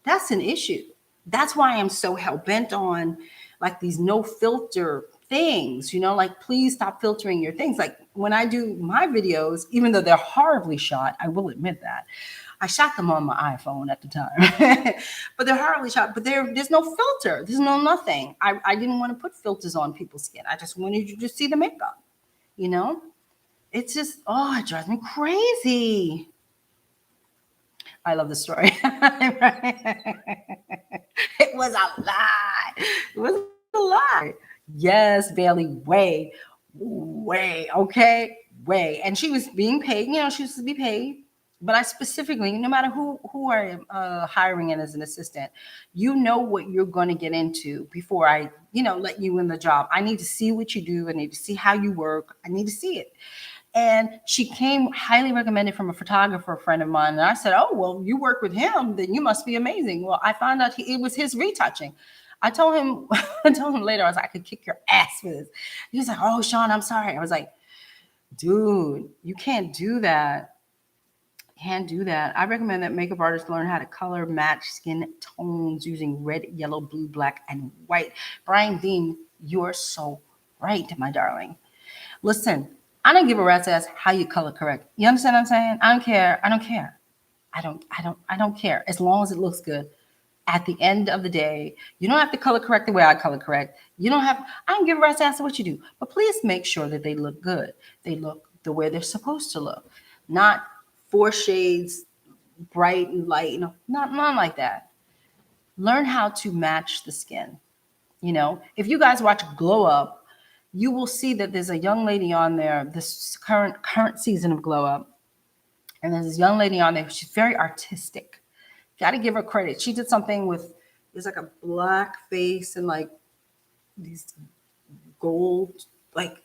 That's an issue. That's why I'm so hell-bent on like these no filter things, like please stop filtering your things. Like when I do my videos, even though they're horribly shot, I will admit that. I shot them on my iPhone at the time, but they're horribly shot, but there's no filter. There's no nothing. I didn't want to put filters on people's skin. I just wanted you to see the makeup, It's just, it drives me crazy. I love the story. It was a lie. It was a lie. Yes, Bailey, way, okay, way. And she was being paid, she was to be paid. But I specifically, no matter who I am hiring in as an assistant, what you're going to get into before I, let you in the job. I need to see what you do. I need to see how you work. I need to see it. And she came highly recommended from a photographer, a friend of mine. And I said, oh, well, you work with him, then you must be amazing. Well, I found out it was his retouching. I told him later, I was like, I could kick your ass for this. He was like, oh, Sean, I'm sorry. I was like, dude, you can't do that. Can't do that. I recommend that makeup artists learn how to color match skin tones using red, yellow, blue, black, and white. Brian Dean, you're so right, my darling. Listen, I don't give a rat's ass how you color correct. You understand what I'm saying? I don't care. I don't care. As long as it looks good. At the end of the day, you don't have to color correct the way I color correct. I don't give a rat's ass what you do. But please make sure that they look good. They look the way they're supposed to look. Not 4 shades bright and light. Not like that. Learn how to match the skin. If you guys watch Glow Up, you will see that there's a young lady on there, this current season of Glow Up. And there's this young lady on there. She's very artistic. Got to give her credit. She did something with, it's like a black face and like these gold, like,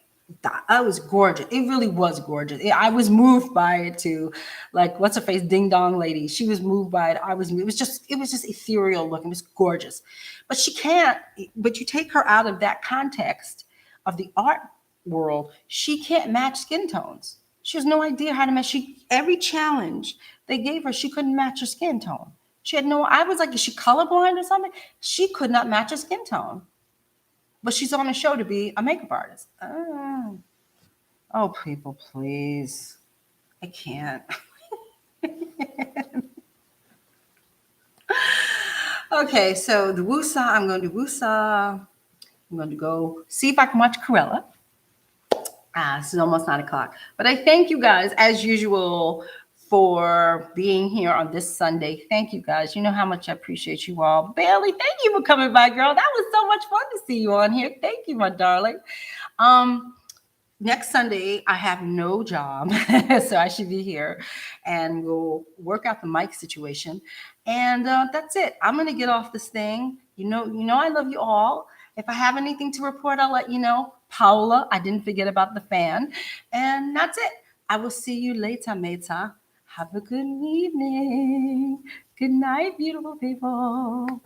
that was gorgeous. It really was gorgeous. I was moved by it too. Like, what's her face? Ding Dong Lady. She was moved by it. It was just ethereal looking. It was gorgeous. But you take her out of that context of the art world, she can't match skin tones. She has no idea how to match. Every challenge they gave her, she couldn't match her skin tone. I was like, is she colorblind or something? She could not match her skin tone. But she's on a show to be a makeup artist. Oh, people, please. I can't. Okay, so the woosah, I'm going to do woosah. I'm going to go see if I can watch Cruella. This is almost 9 o'clock. But I thank you guys, as usual, for being here on this Sunday. Thank you guys. You know how much I appreciate you all. Bailey, thank you for coming by, girl. That was so much fun to see you on here. Thank you, my darling. Next Sunday, I have no job, so I should be here, and we'll work out the mic situation. And that's it. I'm going to get off this thing. You know, I love you all. If I have anything to report, I'll let you know. Paula, I didn't forget about the fan. And that's it. I will see you later, Meta. Have a good evening. Good night, beautiful people.